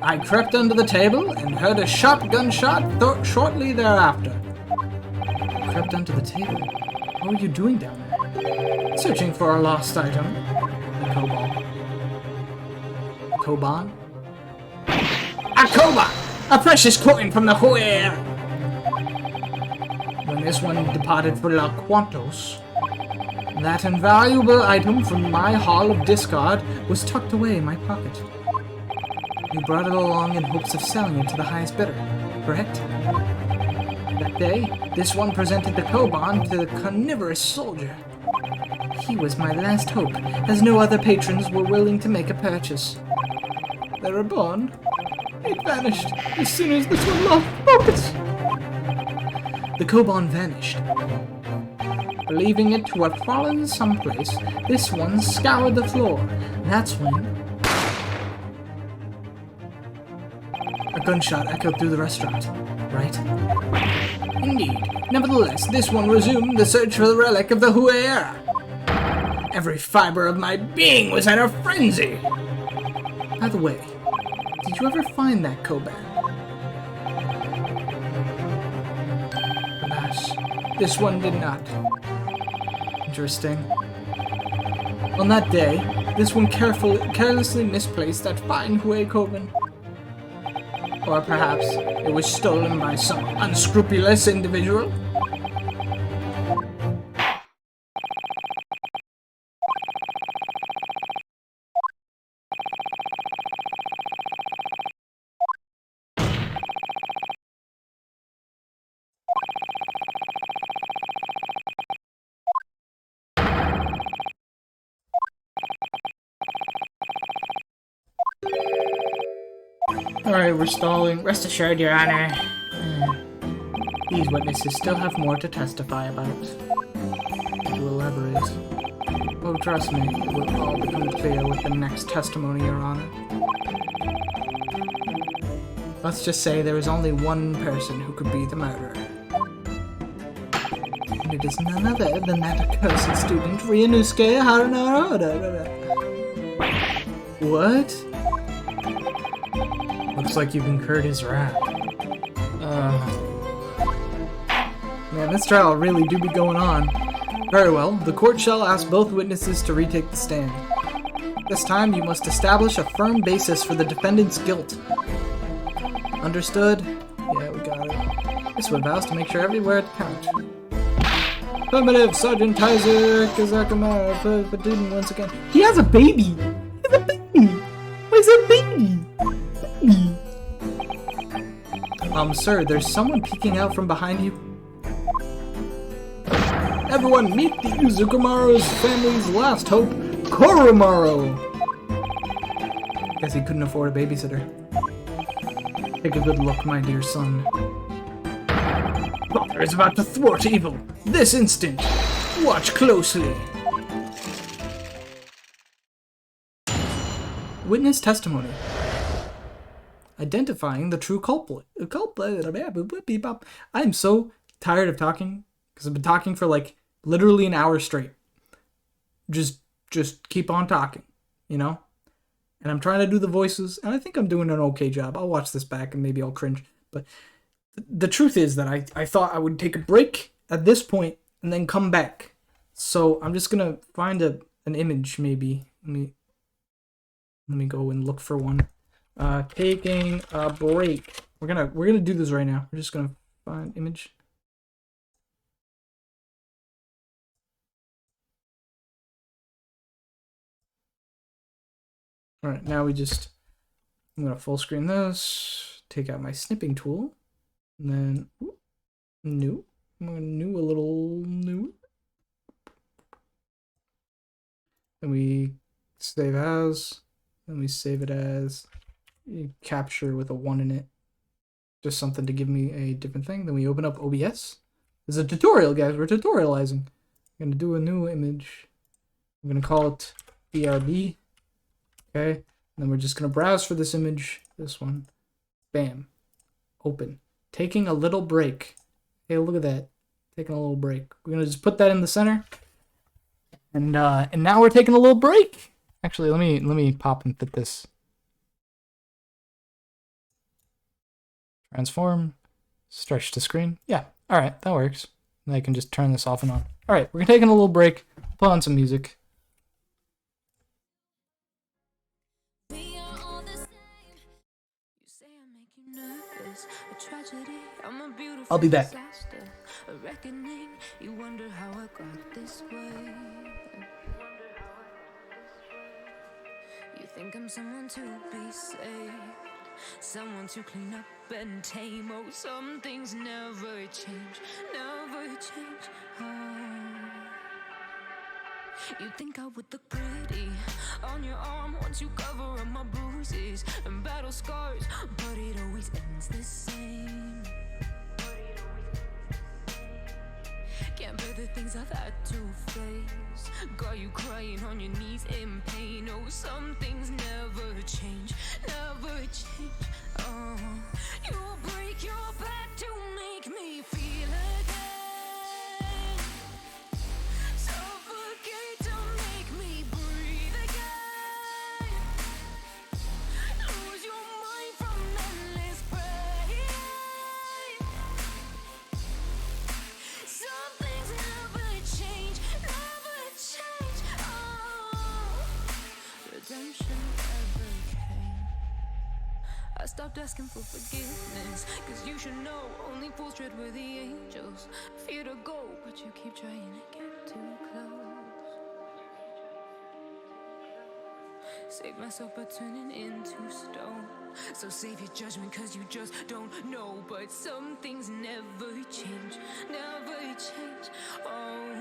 S3: I crept under the table and heard a sharp gunshot shortly thereafter. Crept under the table? What were you doing down there? Searching for a lost item. The koban. Koban? A koban! A precious coin from the Huer! When this one departed for LaQuantos, That invaluable item from my hall of discard was tucked away in my pocket. You brought it along in hopes of selling it to the highest bidder, correct? That day, this one presented the koban to the carnivorous soldier. He was my last hope, as no other patrons were willing to make a purchase. Thereupon, it vanished as soon as this one left focus. The koban vanished. Believing it to have fallen someplace, this one scoured the floor. That's when a gunshot echoed through the restaurant, right? Indeed. Nevertheless, this one resumed the search for the relic of the Hue era. Every fiber of my being was in a frenzy. By the way, did you ever find that koban? Alas, this one did not. Interesting. On that day, this one carelessly misplaced that fine Hue koban. Or perhaps it was stolen by some unscrupulous individual? Alright, we're stalling. Rest assured, Your Honor. These witnesses still have more to testify about. To elaborate. Oh, trust me, it will all become clear with the next testimony, Your Honor. Let's just say there is only one person who could be the murderer. And it is none other than that accursed student, Ryunosuke Harunaroda. What? Looks like you've incurred his wrath. Man, this trial really do be going on. Very well, the court shall ask both witnesses to retake the stand. This time, you must establish a firm basis for the defendant's guilt. Understood? Yeah, we got it. This one vows to make sure every word counts. Affirmative, Sergeant Kaiser Kazakama, for dude once again. He has a baby! He has a baby! Why is that baby? Sir, there's someone peeking out from behind you. Everyone meet the Uzukumaru's family's last hope, Korumaru! Guess he couldn't afford a babysitter. Take a good look, my dear son. Father is about to thwart evil, this instant! Watch closely! Witness testimony. Identifying the true culprit. I'm so tired of talking because I've been talking for like literally an hour straight. Just keep on talking, you know? And I'm trying to do the voices, and I think I'm doing an okay job. I'll watch this back and maybe I'll cringe. But the truth is that I thought I would take a break at this point and then come back. So I'm just gonna find an image maybe. Let me go and look for one. Taking a break. We're gonna do this right now. We're just gonna find image. All right, now I'm gonna full screen this. Take out my snipping tool, and then new. I'm gonna new a little new. And we save as. Then we save it as capture with a 1 in it. Just something to give me a different thing. Then we open up OBS. This is a tutorial, guys. We're tutorializing. I'm gonna do a new image. I'm gonna call it BRB. Okay. And then we're just gonna browse for this image. This one. Bam. Open. Taking a little break. Hey, look at that. Taking a little break. We're gonna just put that in the center. And now we're taking a little break. Actually, let me pop and fit this. Transform, stretch the screen. Yeah, all right, that works. And I can just turn this off and on. All right, we're taking a little break. Put on some music.
S4: We are all the same. You say I
S1: I'll be back.
S4: You wonder how I got this way. You think I'm someone to be saved, someone to clean up and tame. Oh, some things never change, never change. Oh. You think I would look pretty on your arm once you cover up my bruises and battle scars, but it always ends the same. Can't bear the things I've had to face, got you crying on your knees in pain. Oh, some things never change, never change. Oh, you break your back to make me feel again, suffocate to make me breathe again, lose your mind from endless pain. Some things never change, never change. Oh, redemption never came. I stopped asking for forgiveness, cause you should know only fools tread where the angels fear to go, but you keep trying to get too close. Save myself by turning into stone, so save your judgment cause you just don't know. But some things never change, never change. Oh,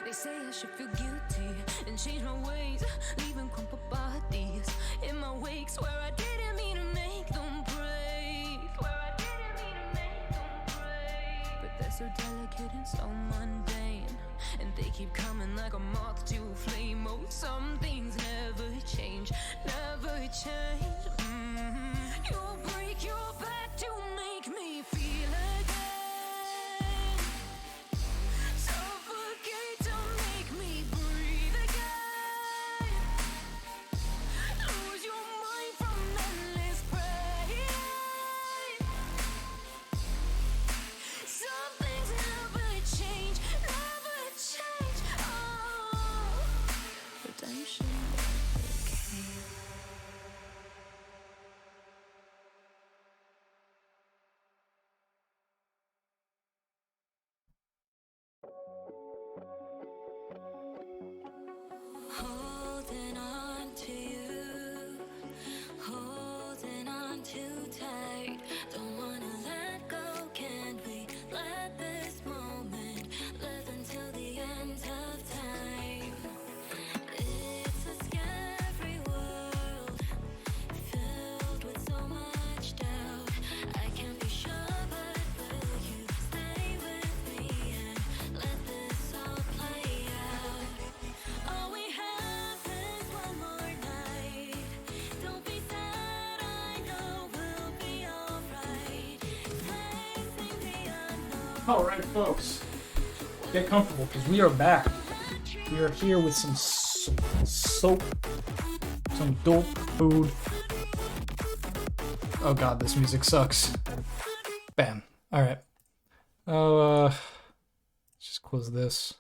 S4: they say I should feel guilty and change my ways, leaving crumpled bodies in my wake. Swear I didn't mean to make them break, swear I didn't mean to make them break. But they're so delicate and so mundane, and they keep coming like a moth to a flame. Oh, some things never change, never change. You break your back to make me feel again, suffocate to make me breathe again, lose your mind from endless pain. Some things never change, never change. Oh, redemption never came. Holding on to you, holding on too tight. Don't wanna let go, can we let this moment live until the end of time? It's a scary world, filled with so much doubt. I can't be sure, but will you stay with me and let this all play out? All we have is one more night. Don't be sad, I know we'll be alright. Facing the unknown.
S3: Alright, folks. Get comfortable, because we are back. We are here with some soap, some dope food. Oh god, this music sucks. Bam. Alright. Oh, let's just close this.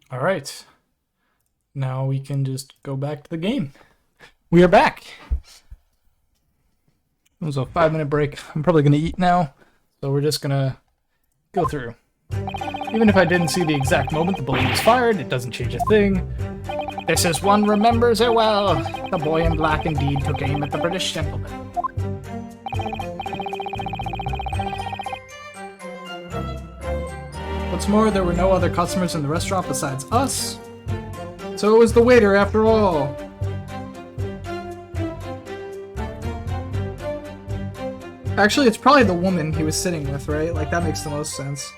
S3: All right. Now we can just go back to the game. We are back. It was a 5-minute break. I'm probably going to eat now, so we're just going to go through. Even if I didn't see the exact moment the bullet was fired, it doesn't change a thing. This is one remembers it well. The boy in black indeed took aim at the British gentleman. What's more, there were no other customers in the restaurant besides us. So it was the waiter after all. Actually, it's probably the woman he was sitting with, right? Like, that makes the most sense.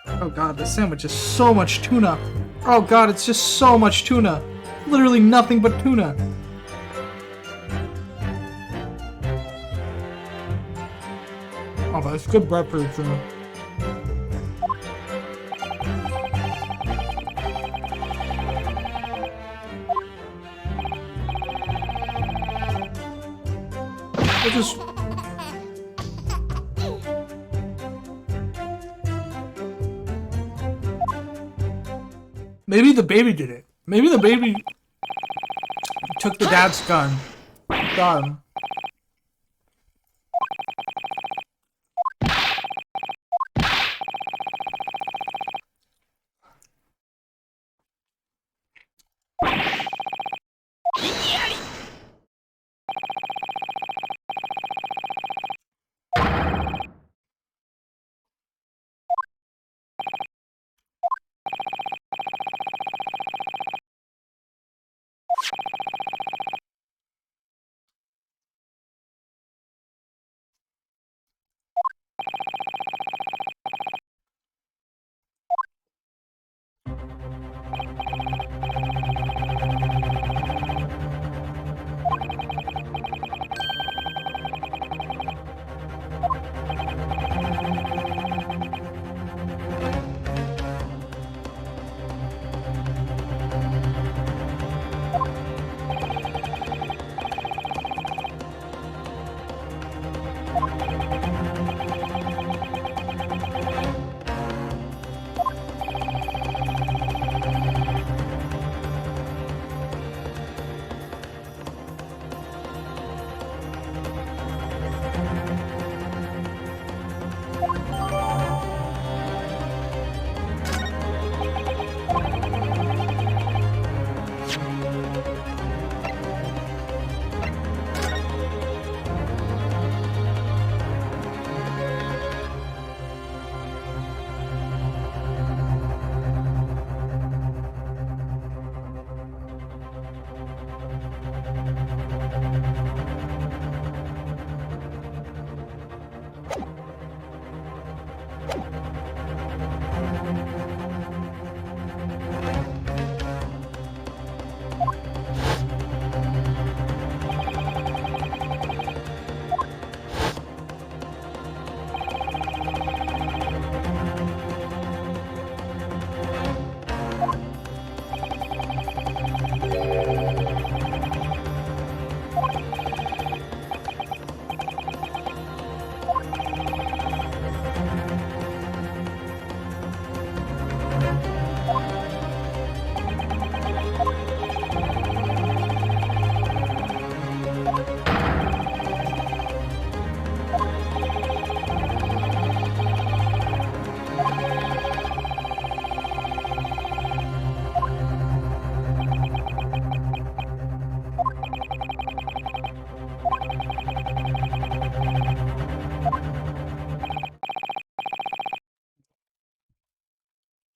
S3: Oh god, this sandwich is so much tuna. Oh god, it's just so much tuna. Literally nothing but tuna. Oh, but it's good breadfruit tuna. We'll just... Maybe the baby did it. Maybe the baby took the dad's gun. Got him.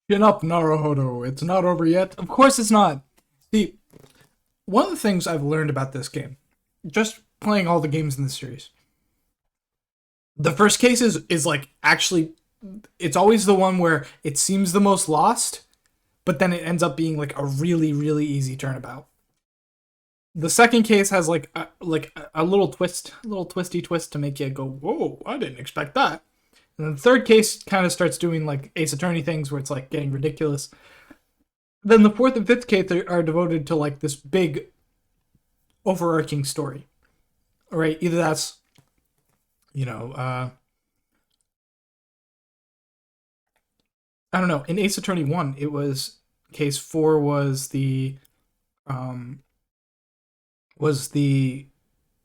S3: Chin up, Naruhodo. It's not over yet. Of course it's not. See, one of the things I've learned about this game, just playing all the games in the series, the first case is like actually, it's always the one where it seems the most lost, but then it ends up being like a really, really easy turnabout. The second case has like a little twist, a little twisty twist to make you go, whoa, I didn't expect that. And the third case kind of starts doing like Ace Attorney things where it's like getting ridiculous. Then the fourth and fifth case are devoted to like this big overarching story. All right, either that's, I don't know. In Ace Attorney 1, it was case 4 was the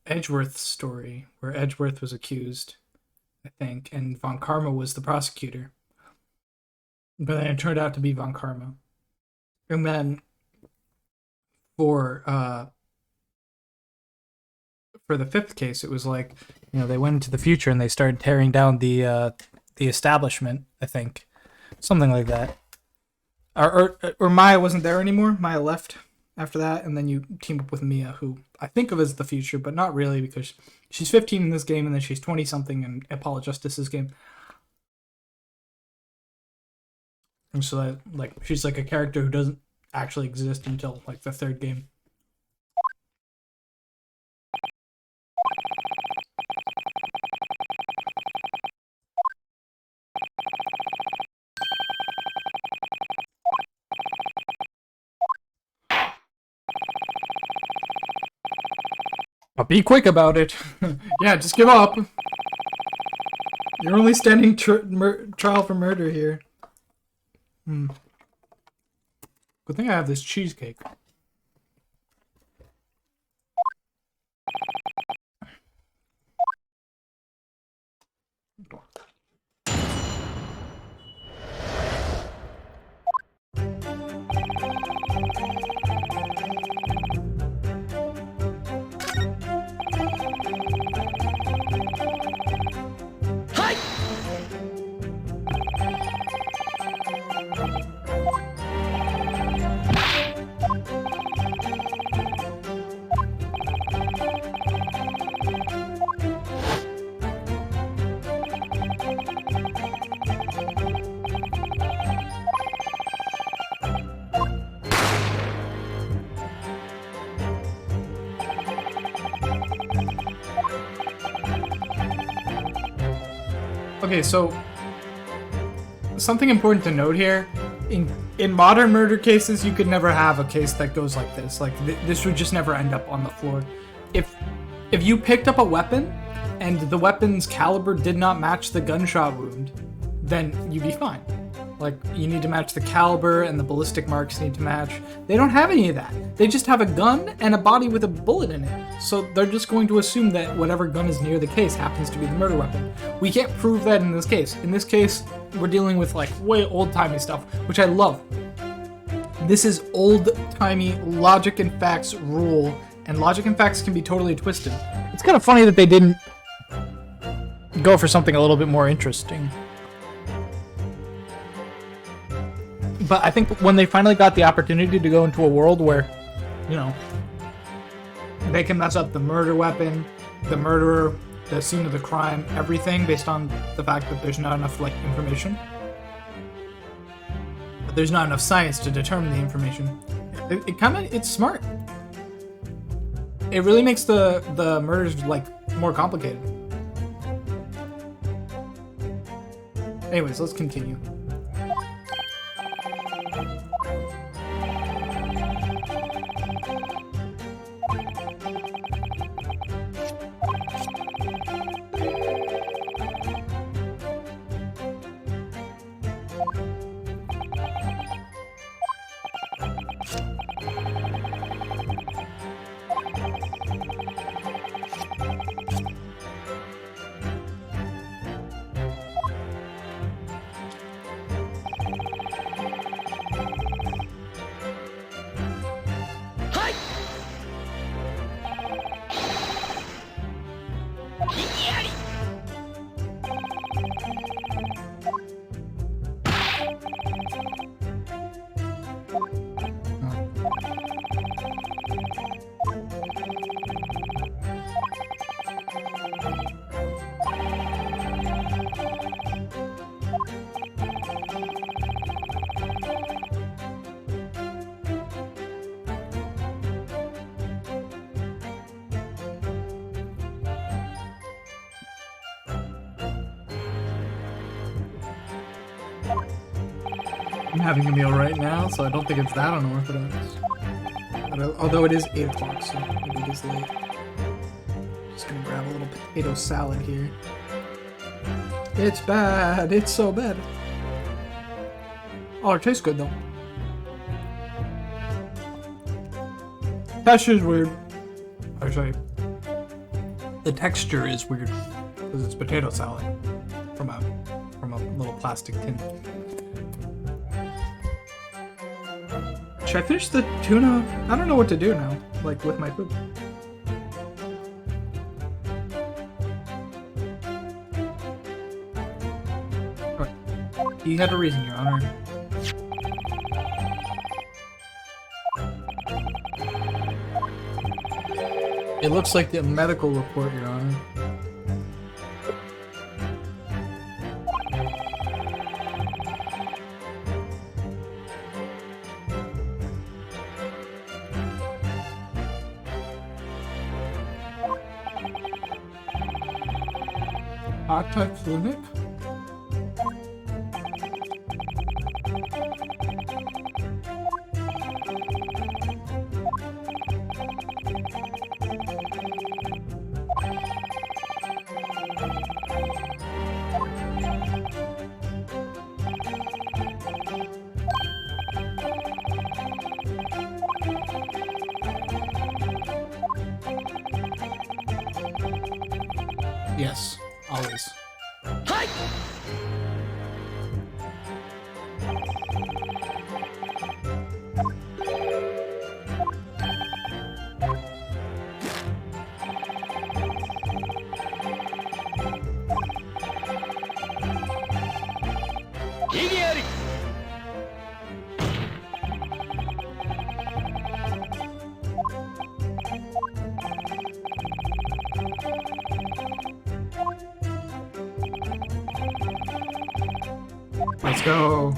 S3: Edgeworth story where Edgeworth was accused, I think, and Von Karma was the prosecutor. But then it turned out to be Von Karma. And then for the fifth case, it was like, they went into the future and they started tearing down the establishment, I think. Something like that. Or Maya wasn't there anymore. Maya left after that, and then you team up with Mia, who I think of as the future, but not really, because she's 15 in this game, and then she's 20-something in Apollo Justice's game. And so, she's like a character who doesn't actually exist until, like, the third game. But be quick about it. Yeah, just give up. You're only standing trial for murder here. Good thing I have this cheesecake. Okay, so something important to note here. In modern murder cases, you could never have a case that goes like this. Like this would just never end up on the floor. If you picked up a weapon and the weapon's caliber did not match the gunshot wound, then you'd be fine. Like, you need to match the caliber and the ballistic marks need to match. They don't have any of that. They just have a gun and a body with a bullet in it. So they're just going to assume that whatever gun is near the case happens to be the murder weapon. We can't prove that in this case. In this case, we're dealing with like way old-timey stuff, which I love. This is old-timey logic and facts rule, and logic and facts can be totally twisted. It's kind of funny that they didn't go for something a little bit more interesting. But I think when they finally got the opportunity to go into a world where, you know, they can mess up the murder weapon, the murderer, the scene of the crime, everything based on the fact that there's not enough, like, information. But there's not enough science to determine the information. It's smart. It really makes the murders, like, more complicated. Anyways, let's continue. I'm having a meal right now, so I don't think it's that unorthodox. Although it is 8 o'clock, so maybe it is late. Just gonna grab a little potato salad here. It's bad. It's so bad. Oh, it tastes good though. Texture is weird. Actually, the texture is weird because it's potato salad from a little plastic tin. Should I finish the tuna? I don't know what to do now, like, with my food. Alright. You had a reason, Your Honor. It looks like the medical report, Your Honor. Artec Clinic? Yes, always. Let's go.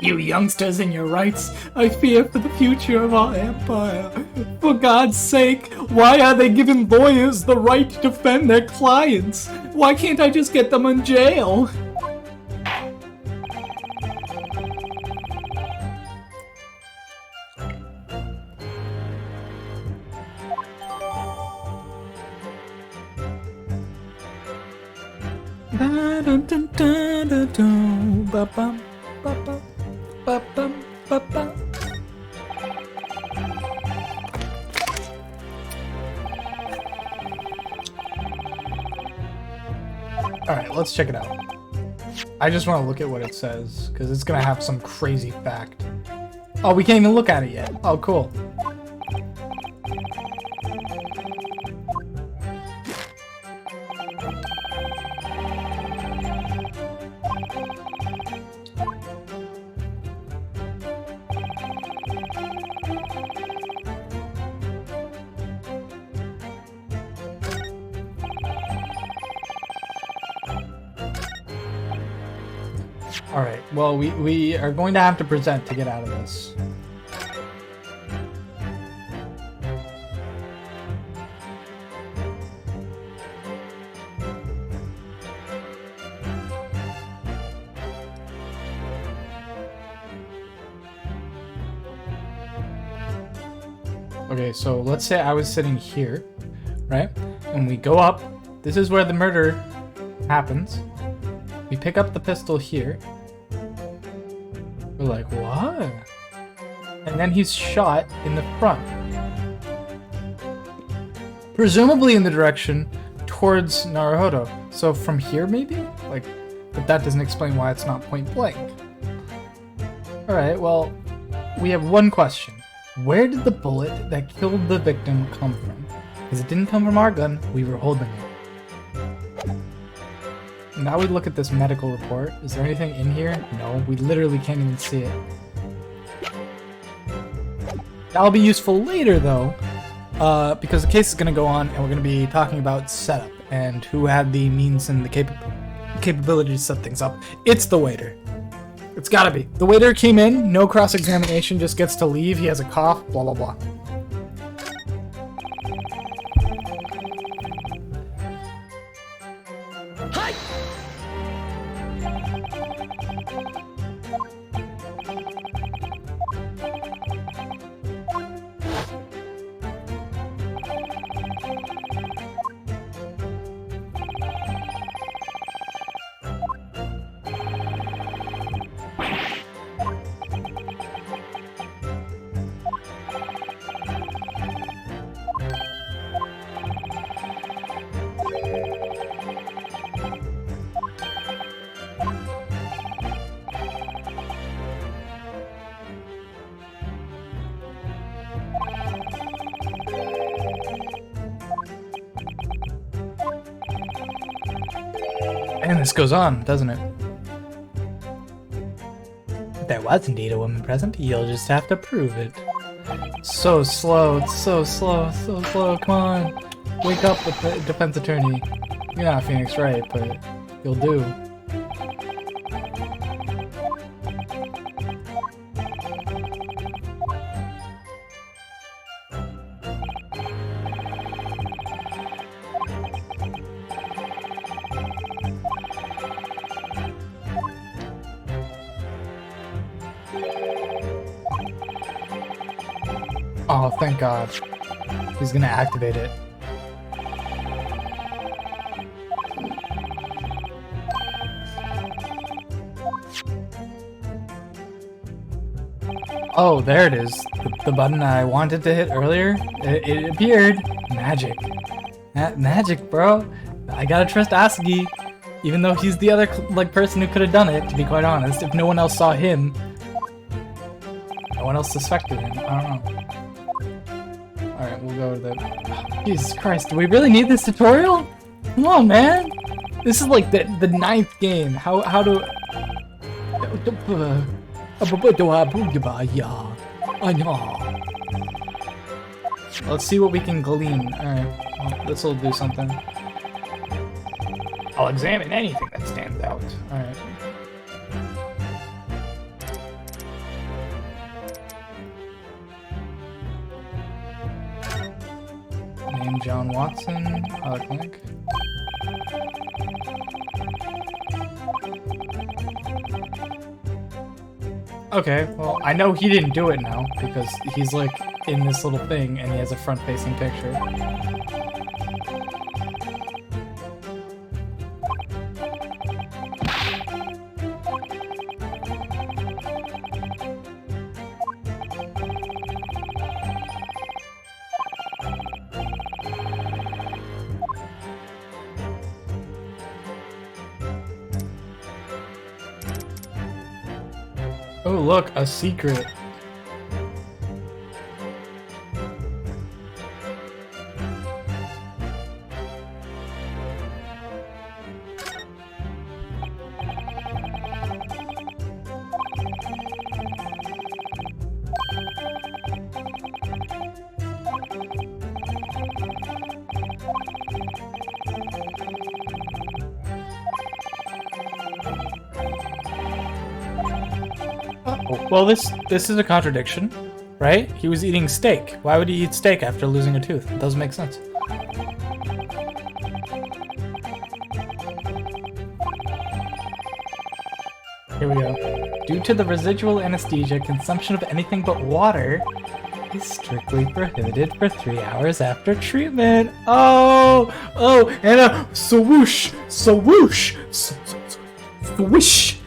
S3: You youngsters in your rights, I fear for the future of our empire. For God's sake, why are they giving lawyers the right to defend their clients? Why can't I just get them in jail? Alright, let's check it out. I just want to look at what it says, because it's going to have some crazy fact. Oh, we can't even look at it yet. Oh, cool. Alright, well, we are going to have to present to get out of this. Okay, so let's say I was sitting here, right? And we go up. This is where the murder happens. We pick up the pistol here. We're like, what? And then he's shot in the front. Presumably in the direction towards Naruhodo. So from here, maybe? Like, but that doesn't explain why it's not point blank. Alright, well, we have one question. Where did the bullet that killed the victim come from? Because it didn't come from our gun, we were holding it. Now we look at this medical report. Is there anything in here? No, we literally can't even see it. That'll be useful later, though, because the case is going to go on, and we're going to be talking about setup and who had the means and the capability to set things up. It's the waiter. It's gotta be. The waiter came in, no cross-examination, just gets to leave. He has a cough, blah, blah, blah. And this goes on, doesn't it? There was indeed a woman present. You'll just have to prove it. So slow, it's so slow, so slow. Come on. Wake up with the defense attorney. You're not Phoenix Wright, but you'll do. Oh, thank God. He's gonna activate it. Oh, there it is. The button I wanted to hit earlier. It appeared. Magic.
S1: Magic, bro. I gotta trust Asugi. Even though he's the other person who could have done it, to be quite honest. If no one else saw him, no one else suspected him. I don't know. Alright, we'll go to the... Jesus Christ, do we really need this tutorial? Come on, man! This is like the 9th game. How do... Let's see what we can glean. Alright, well, this will do something. I'll examine anything that stands out. Alright. Name John Watson. Clinic. Okay, well, I know he didn't do it now, because he's like in this little thing and he has a front-facing picture. Oh, look, a secret. Well, this is a contradiction, right? He was eating steak. Why would he eat steak after losing a tooth? It doesn't make sense. Here we go. Due to the residual anesthesia, consumption of anything but water is strictly prohibited for 3 hours after treatment. Oh, and a swoosh, swoosh, swoosh.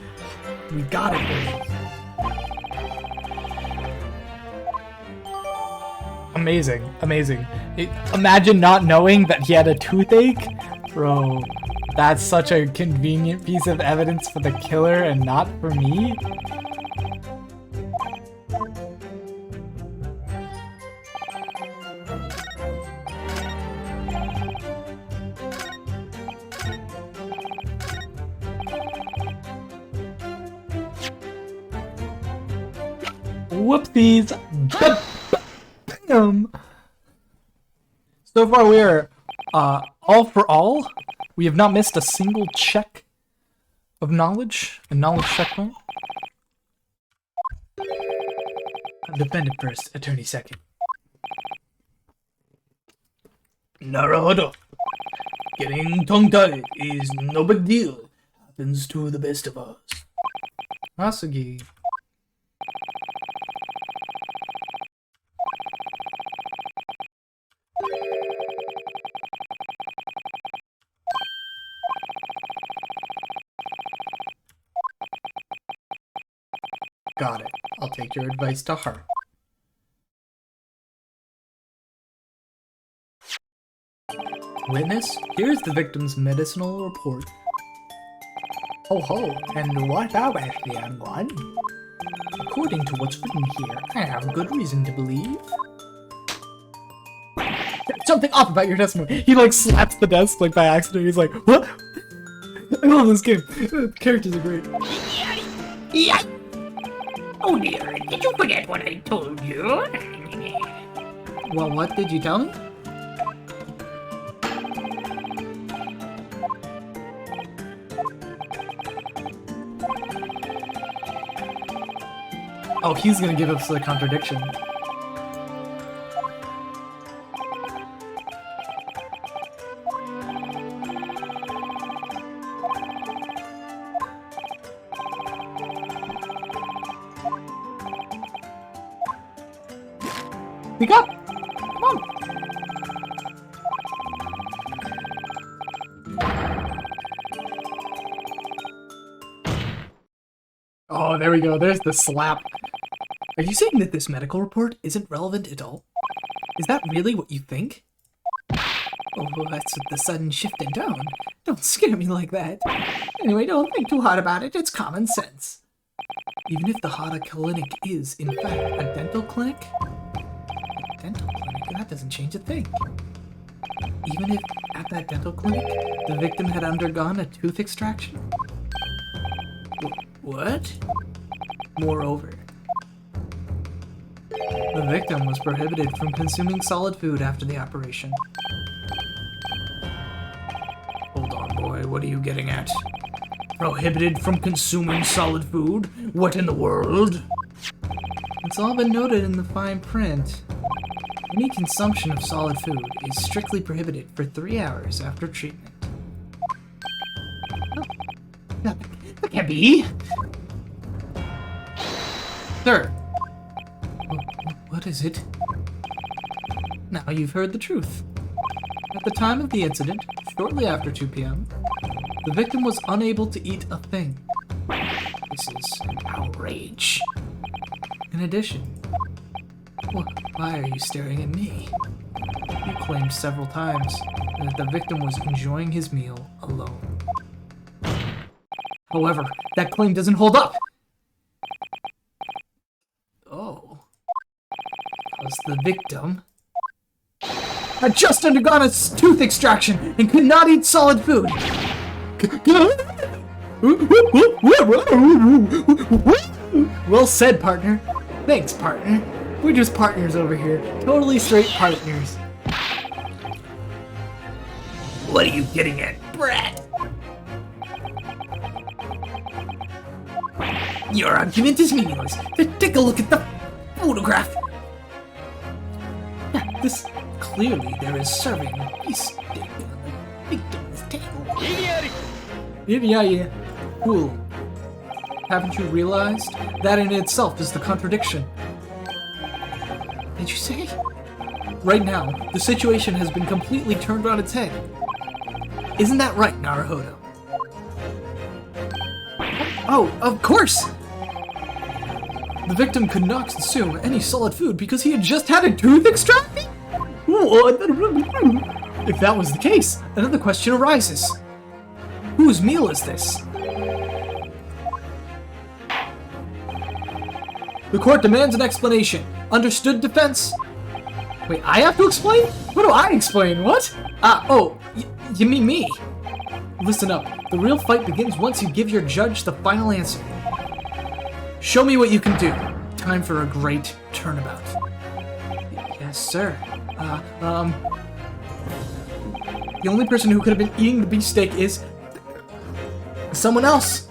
S1: We got it, baby. Amazing, amazing. Imagine not knowing that he had a toothache. Bro, that's such a convenient piece of evidence for the killer and not for me. Whoopsies. So far we are all for all. We have not missed a single check of knowledge. A knowledge checkpoint. Defendant first, attorney second. Naruhodo. Getting tongue-tied is no big deal. Happens to the best of us. Asugi. Got it. I'll take your advice to heart. Witness, here's the victim's medicinal report. Ho ho, and what about the young one? According to what's written here, I have good reason to believe. Something off about your testimony. He like slaps the desk like by accident. He's like, what? I love this game. The characters are great.
S5: Oh dear, did you forget what I told you?
S3: Well, what did you tell me? Oh, he's gonna give us the contradiction. Speak up! Come on! Oh, there we go. There's the slap. Are you saying that this medical report isn't relevant at all? Is that really what you think? Oh, that's with the sudden shift in tone. Don't scare me like that. Anyway, don't think too hard about it. It's common sense. Even if the Hada Clinic is, in fact, a dental clinic? A dental clinic? That doesn't change a thing. Even if, at that dental clinic, the victim had undergone a tooth extraction? What? Moreover, the victim was prohibited from consuming solid food after the operation. Hold on, boy, what are you getting at? Prohibited from consuming solid food? What in the world? It's all been noted in the fine print. Any consumption of solid food is strictly prohibited for 3 hours after treatment.
S5: That can't be.
S3: Sir! What is it? Now you've heard the truth. At the time of the incident, shortly after 2 p.m., the victim was unable to eat a thing. This is an outrage. In addition, why are you staring at me? You claimed several times that the victim was enjoying his meal alone. However, that claim doesn't hold up! Oh. Because the victim had just undergone a tooth extraction and could not eat solid food. Well said, partner. Thanks, partner. We're just partners over here. Totally straight partners.
S5: What are you getting at, brat?
S3: Your argument is meaningless. Take a look at the photograph. This clearly there is serving a beef steak on the victim's table. Yeah. Cool. Haven't you realized? That in itself is the contradiction. Did you say? Right now, the situation has been completely turned on its head. Isn't that right, Naruhodo? Oh, of course! The victim could not consume any solid food because he had just had a tooth extraction? If that was the case, another question arises. Whose meal is this? The court demands an explanation. Understood, defense? Wait, I have to explain? What do I explain? What? You mean me? Listen up. The real fight begins once you give your judge the final answer. Show me what you can do. Time for a great turnabout. Yes, sir. The only person who could have been eating the beefsteak is someone else.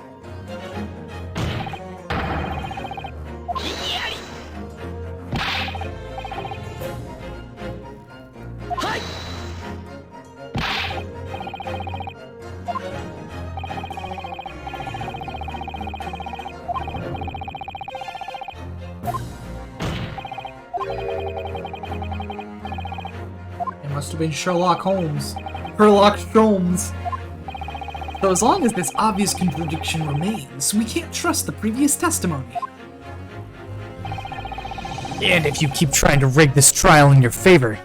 S3: Must have been Sherlock Holmes. Sherlock Holmes. So as long as this obvious contradiction remains, we can't trust the previous testimony.
S1: And if you keep trying to rig this trial in your favor.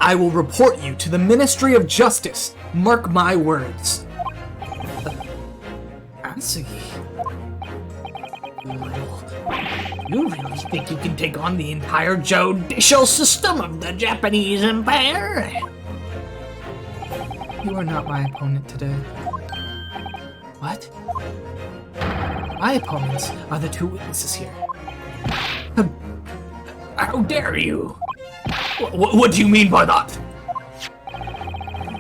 S3: I will report you to the Ministry of Justice. Mark my words. Answer.
S5: You really think you can take on the entire judicial system of the Japanese Empire?
S3: You are not my opponent today. What? My opponents are the 2 witnesses here.
S5: How dare you? What do you mean by that?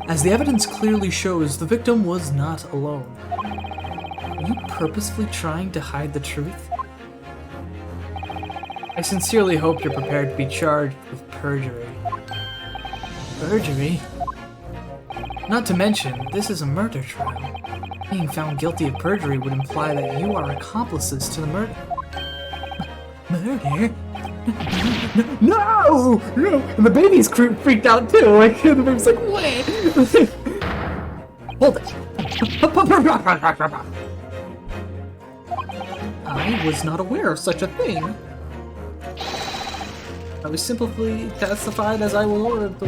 S3: As the evidence clearly shows, the victim was not alone. Are you purposefully trying to hide the truth? I sincerely hope you're prepared to be charged with perjury. Perjury? Not to mention, this is a murder trial. Being found guilty of perjury would imply that you are accomplices to the murder. Murder? No! No! And the baby's freaked out too. Like, the baby's like, wait! Hold it! I was not aware of such a thing. I was simply testified as I was ordered to.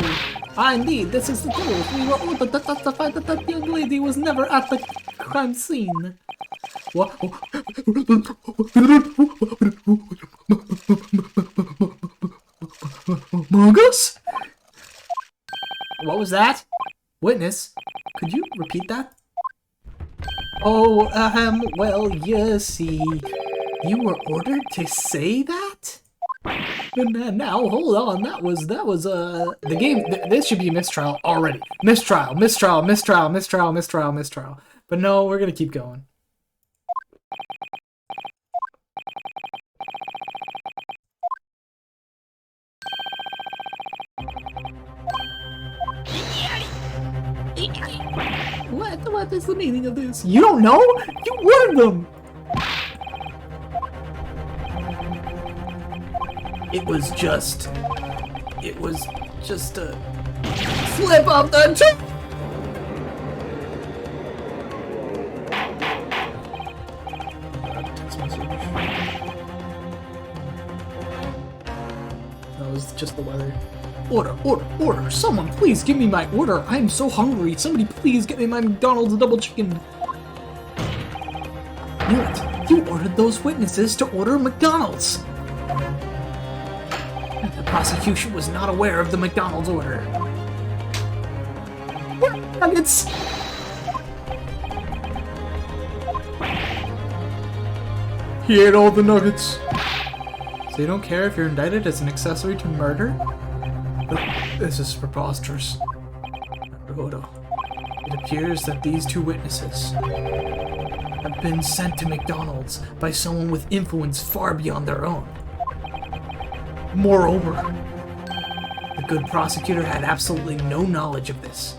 S3: Ah, indeed, this is the truth. We were ordered to testify that that young lady was never at the crime scene. What? Mongoose? What was that? Witness, could you repeat that? Oh, well, you see, you were ordered to say that? Now, hold on, that was, the game, this should be a mistrial already. Mistrial. But no, we're gonna keep going. What is the meaning of this? You don't know? You warned them! It was just a slip of the tongue! Text message. That was just the weather. Order! Someone please give me my order! I am so hungry! Somebody please get me my McDonald's double chicken! Knew it! You ordered those witnesses to order McDonald's! The prosecution was not aware of the McDonald's order. Nuggets! He ate all the nuggets. So you don't care if you're indicted as an accessory to murder? This is preposterous. Odo, it appears that these two witnesses have been sent to McDonald's by someone with influence far beyond their own. Moreover, the good prosecutor had absolutely no knowledge of this.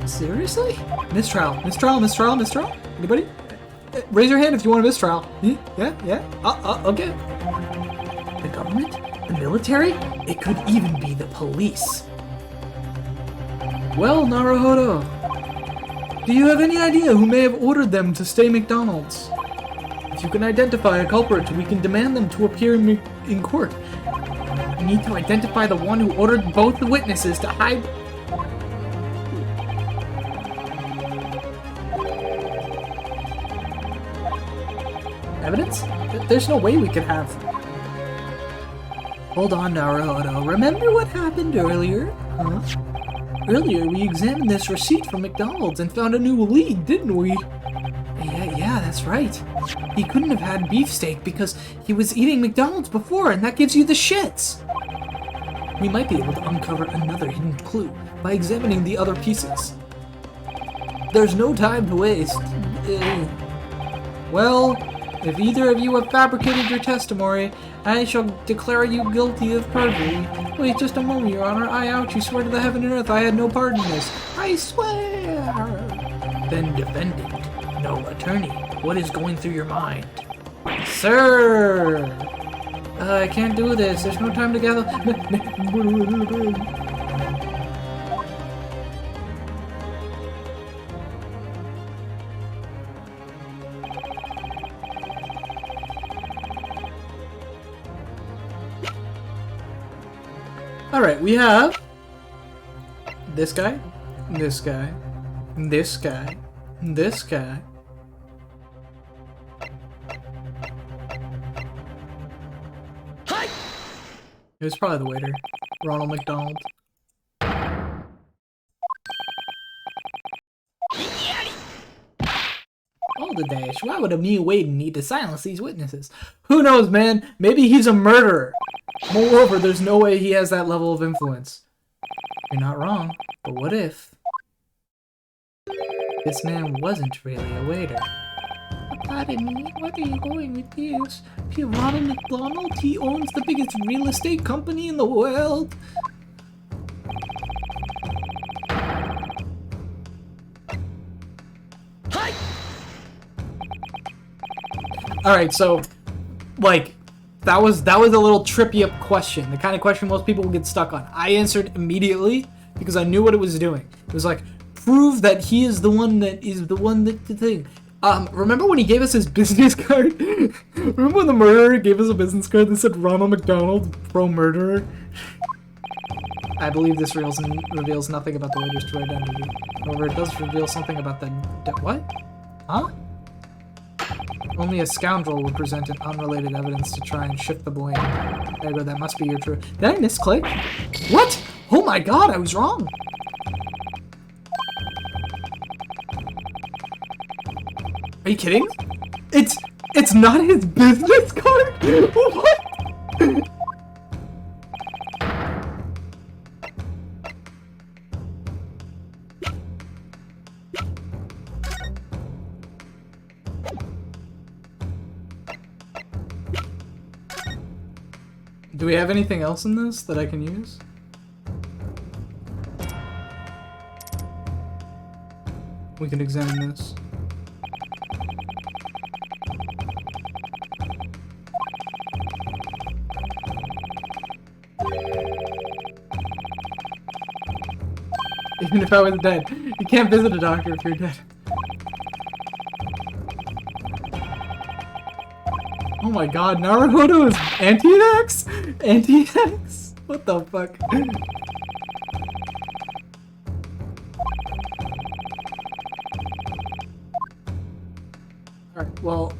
S3: Seriously? Mistrial. Anybody? Raise your hand if you want a mistrial. Yeah. Okay. The government? The military? It could even be the police. Well, Naruhodo, do you have any idea who may have ordered them to stay McDonald's? If you can identify a culprit, we can demand them to appear in court. We need to identify the one who ordered both the witnesses to hide... Evidence? There's no way we could have... Hold on, Naruhodo. Remember what happened earlier? Huh? Earlier, we examined this receipt from McDonald's and found a new lead, didn't we? Yeah, that's right. He couldn't have had beefsteak because he was eating McDonald's before, and that gives you the shits. We might be able to uncover another hidden clue by examining the other pieces. There's no time to waste. Well, if either of you have fabricated your testimony, I shall declare you guilty of perjury. Wait just a moment, Your Honor. I ouch, you swear to the heaven and earth I had no part in this. I swear! Then defendant, no attorney, what is going through your mind? Sir! I can't do this. There's no time to gather... Alright, we have this guy, this guy, this guy, this guy. It was probably the waiter, Ronald McDonald. All the dash. Why would Emil Wade need to silence these witnesses? Who knows, man? Maybe he's a murderer. Moreover, there's no way he has that level of influence. You're not wrong, but what if this man wasn't really a waiter? Pardon me, what are you going with this? Ronald McDonald, he owns the biggest real estate company in the world. Hi! Alright, so, like, that was a little trippy up question. The kind of question most people will get stuck on. I answered immediately because I knew what it was doing. It was like, prove that he is the one that the thing. Remember when he gave us his business card? Remember when the murderer gave us a business card that said Ronald McDonald, pro-murderer? I believe this reveals nothing about the waiter's true identity. However, it does reveal something about the... What? Huh? Only a scoundrel would present an unrelated evidence to try and shift the blame. There you go, that must be your true... Did I misclick? What? Oh my god, I was wrong! Are you kidding? It's not his business card? What? Do we have anything else in this that I can use? We can examine this. Even if I was dead. You can't visit a doctor if you're dead. Oh my god, Naruhodo is anti-X? Anti-X? What the fuck? Alright, well...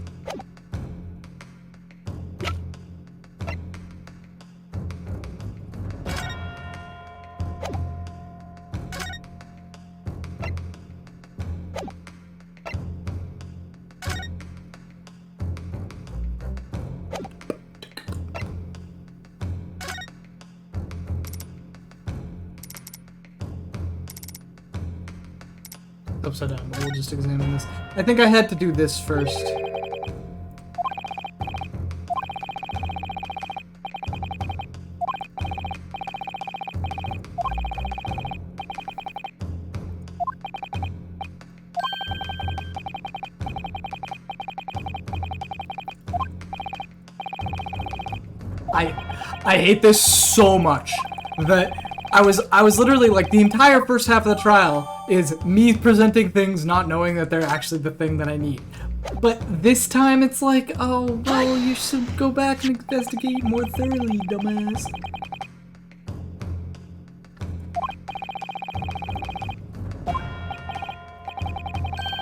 S3: upside down, but we'll just examine this. I think I had to do this first. I hate this so much that I was literally like, the entire first half of the trial is me presenting things not knowing that they're actually the thing that I need. But this time it's like, oh, well, you should go back and investigate more thoroughly, dumbass.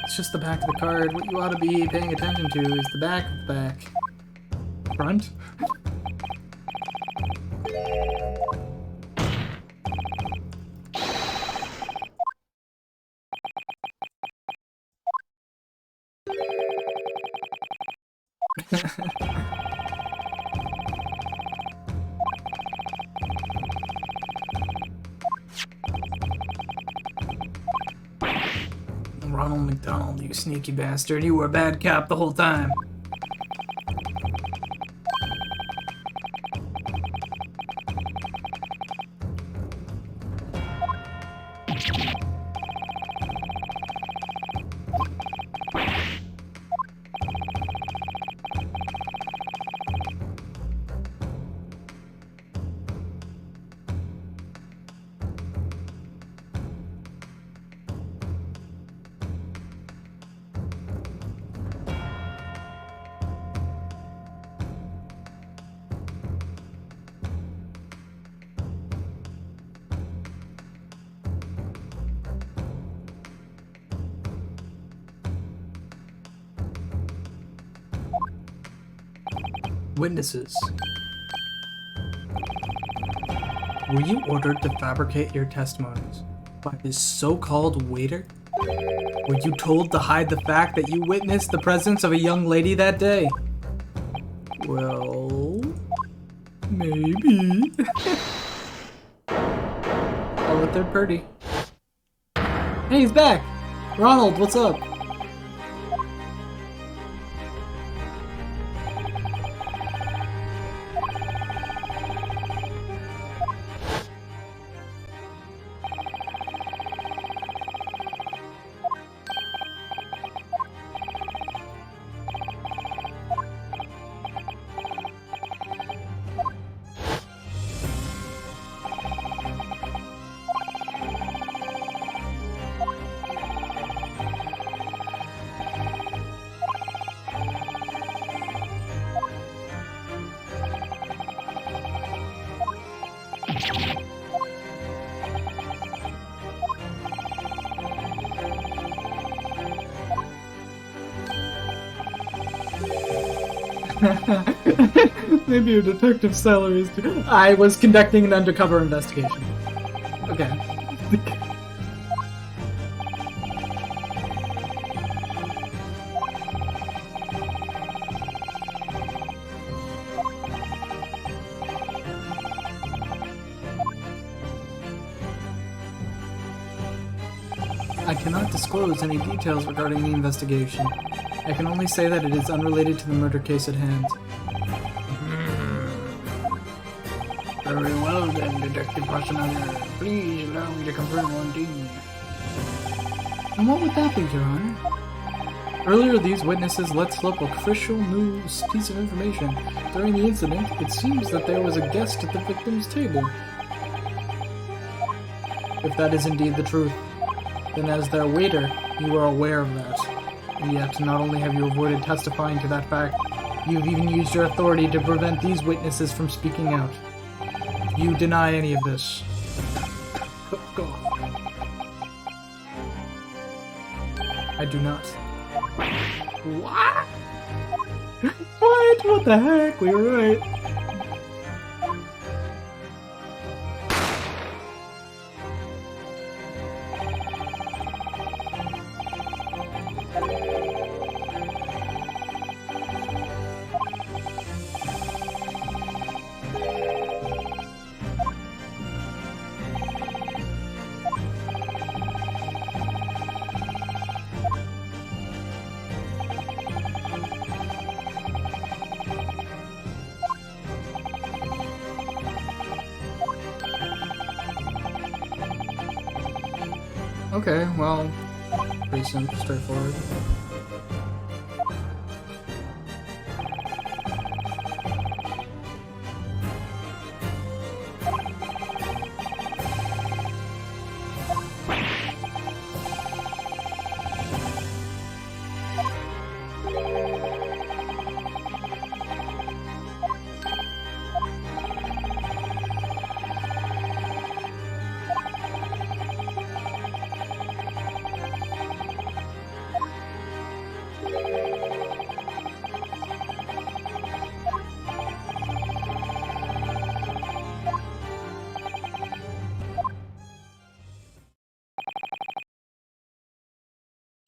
S3: It's just the back of the card. What you ought to be paying attention to is the back of the back. Front? Ronald McDonald, you sneaky bastard. You were a bad cop the whole time. Witnesses. Were you ordered to fabricate your testimonies by this so-called waiter? Were you told to hide the fact that you witnessed the presence of a young lady that day? Well, maybe. Oh, the third party. Hey, he's back! Ronald, what's up? Maybe your detective salary is too. I was conducting an undercover investigation. Okay. I cannot disclose any details regarding the investigation. I can only say that it is unrelated to the murder case at hand.
S5: Very well then, Detective Personager. Please allow me to confirm one thing.
S3: And what would that be, Your Honor? Earlier, these witnesses let slip a crucial news piece of information. During the incident, it seems that there was a guest at the victim's table. If that is indeed the truth, then as their waiter, you are aware of that. And yet, not only have you avoided testifying to that fact, you've even used your authority to prevent these witnesses from speaking out. You deny any of this. Go. I do not. What? What? What the heck? We were right. Okay, well, pretty simple, straightforward.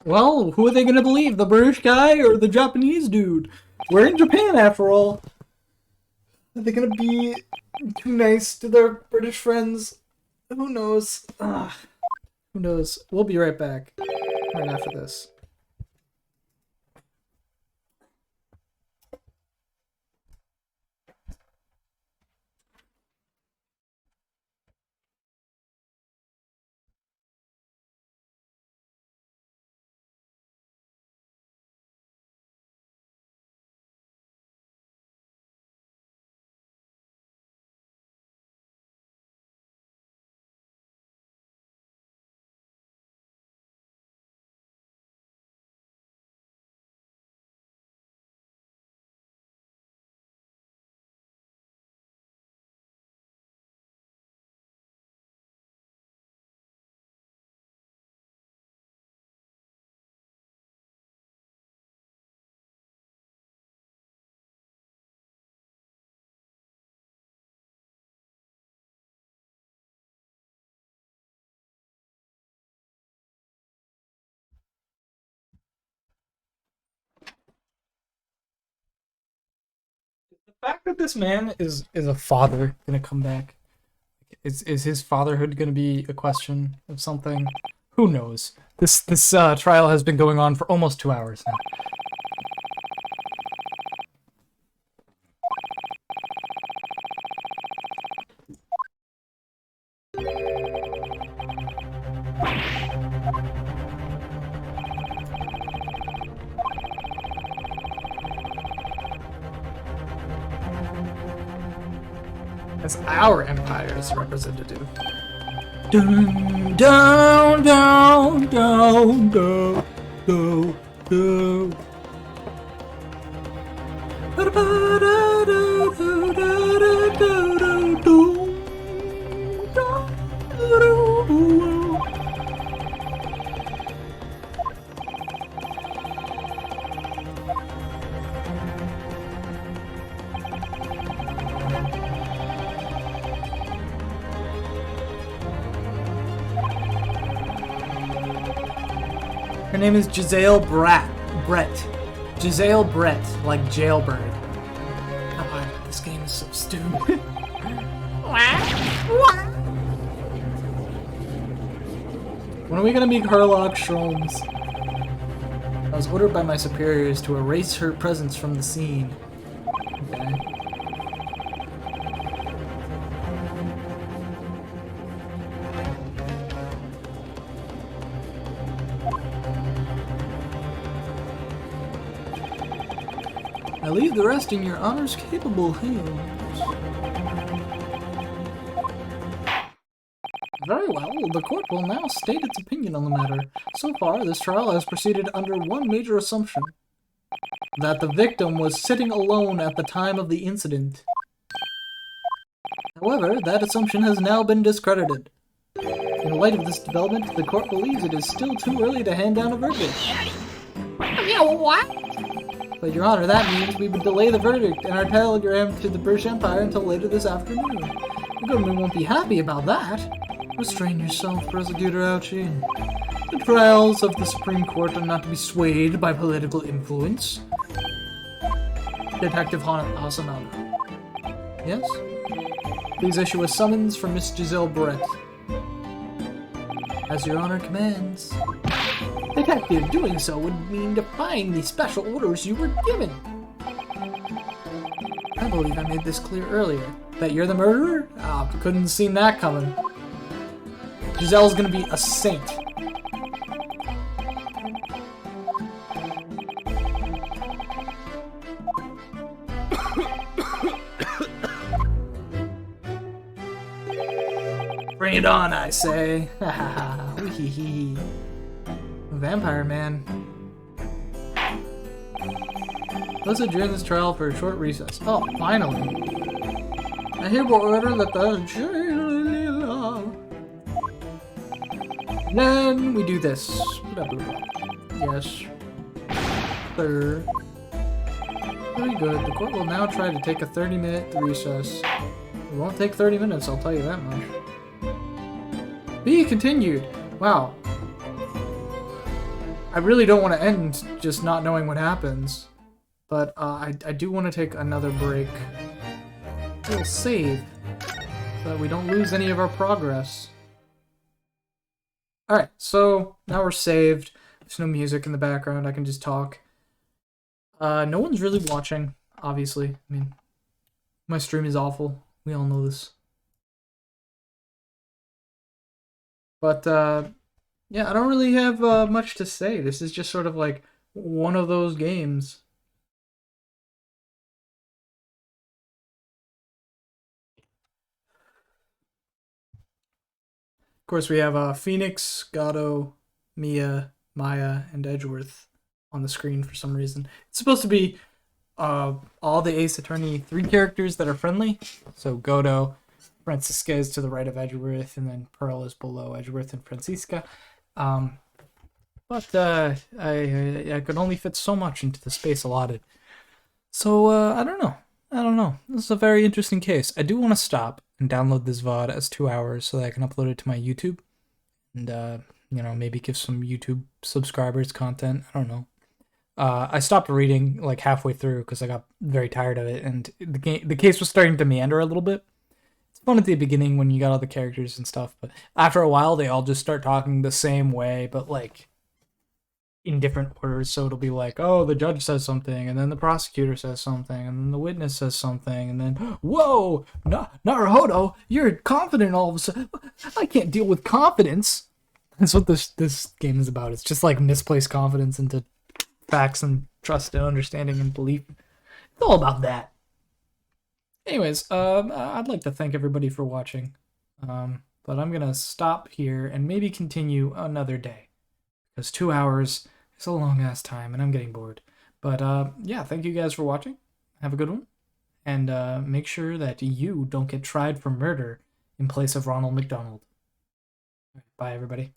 S3: Well, who are they gonna believe? The British guy or the Japanese dude? We're in Japan after all. Are they gonna be too nice to their British friends? Who knows? Who knows? We'll be right back. Right after this. The fact that this man is a father gonna come back. Is his fatherhood gonna be a question of something? Who knows? This trial has been going on for almost 2 hours now. As our empire's representative. Dun, down, down, down, down, down, down. Her name is Giselle Brett. Giselle Brett, like jailbird. God, this game is so stupid. When are we gonna meet Herlock Sholmes? I was ordered by my superiors to erase her presence from the scene. Okay. I leave the rest in your honor's capable hands. Very well, the court will now state its opinion on the matter. So far, this trial has proceeded under one major assumption. That the victim was sitting alone at the time of the incident. However, that assumption has now been discredited. In light of this development, the court believes it is still too early to hand down a verdict.
S5: Yeah, what?
S3: But, Your Honor, that means we would delay the verdict and our telegram to the British Empire until later this afternoon. The government won't be happy about that. Restrain yourself, Prosecutor Ouchie. The trials of the Supreme Court are not to be swayed by political influence. Detective Hasanada. Yes? Please issue a summons for Miss Giselle Brett. As Your Honor commands. Detective, doing so would mean defying the special orders you were given. I believe I made this clear earlier. That you're the murderer? Ah, couldn't seen that coming. Giselle's gonna be a saint. Bring it on, I say. Ha ha ha. Vampire man. Let's adjourn this trial for a short recess. Oh, finally. I hereby order that the jail. Then we do this. Blah, blah, blah. Yes. Sir. Very good. The court will now try to take a 30-minute recess. It won't take 30 minutes, I'll tell you that much. Be continued. Wow. I really don't want to end just not knowing what happens. But I do want to take another break. We'll save. So that we don't lose any of our progress. Alright, so now we're saved. There's no music in the background, I can just talk. No one's really watching, obviously. I mean, my stream is awful. We all know this. But, yeah, I don't really have much to say. This is just sort of like one of those games. Of course, we have Phoenix, Gato, Mia, Maya, and Edgeworth on the screen for some reason. It's supposed to be all the Ace Attorney 3 characters that are friendly. So Godo, Francisca is to the right of Edgeworth, and then Pearl is below Edgeworth and Francisca. But I could only fit so much into the space allotted. So, I don't know. This is a very interesting case. I do want to stop and download this VOD as 2 hours so that I can upload it to my YouTube. And, you know, maybe give some YouTube subscribers content. I don't know. I stopped reading like halfway through because I got very tired of it. And the case was starting to meander a little bit. It's fun at the beginning when you got all the characters and stuff. But after a while, they all just start talking the same way. But, like, in different orders, so it'll be like, oh, the judge says something, and then the prosecutor says something, and then the witness says something, and then, whoa, Naruhodo, you're confident all of a sudden. I can't deal with confidence. That's what this game is about. It's just like misplaced confidence into facts and trust and understanding and belief. It's all about that. Anyways, I'd like to thank everybody for watching, but I'm gonna stop here and maybe continue another day, because 2 hours it's a long-ass time, and I'm getting bored. But, yeah, thank you guys for watching. Have a good one. And make sure that you don't get tried for murder in place of Ronald McDonald. Bye, everybody.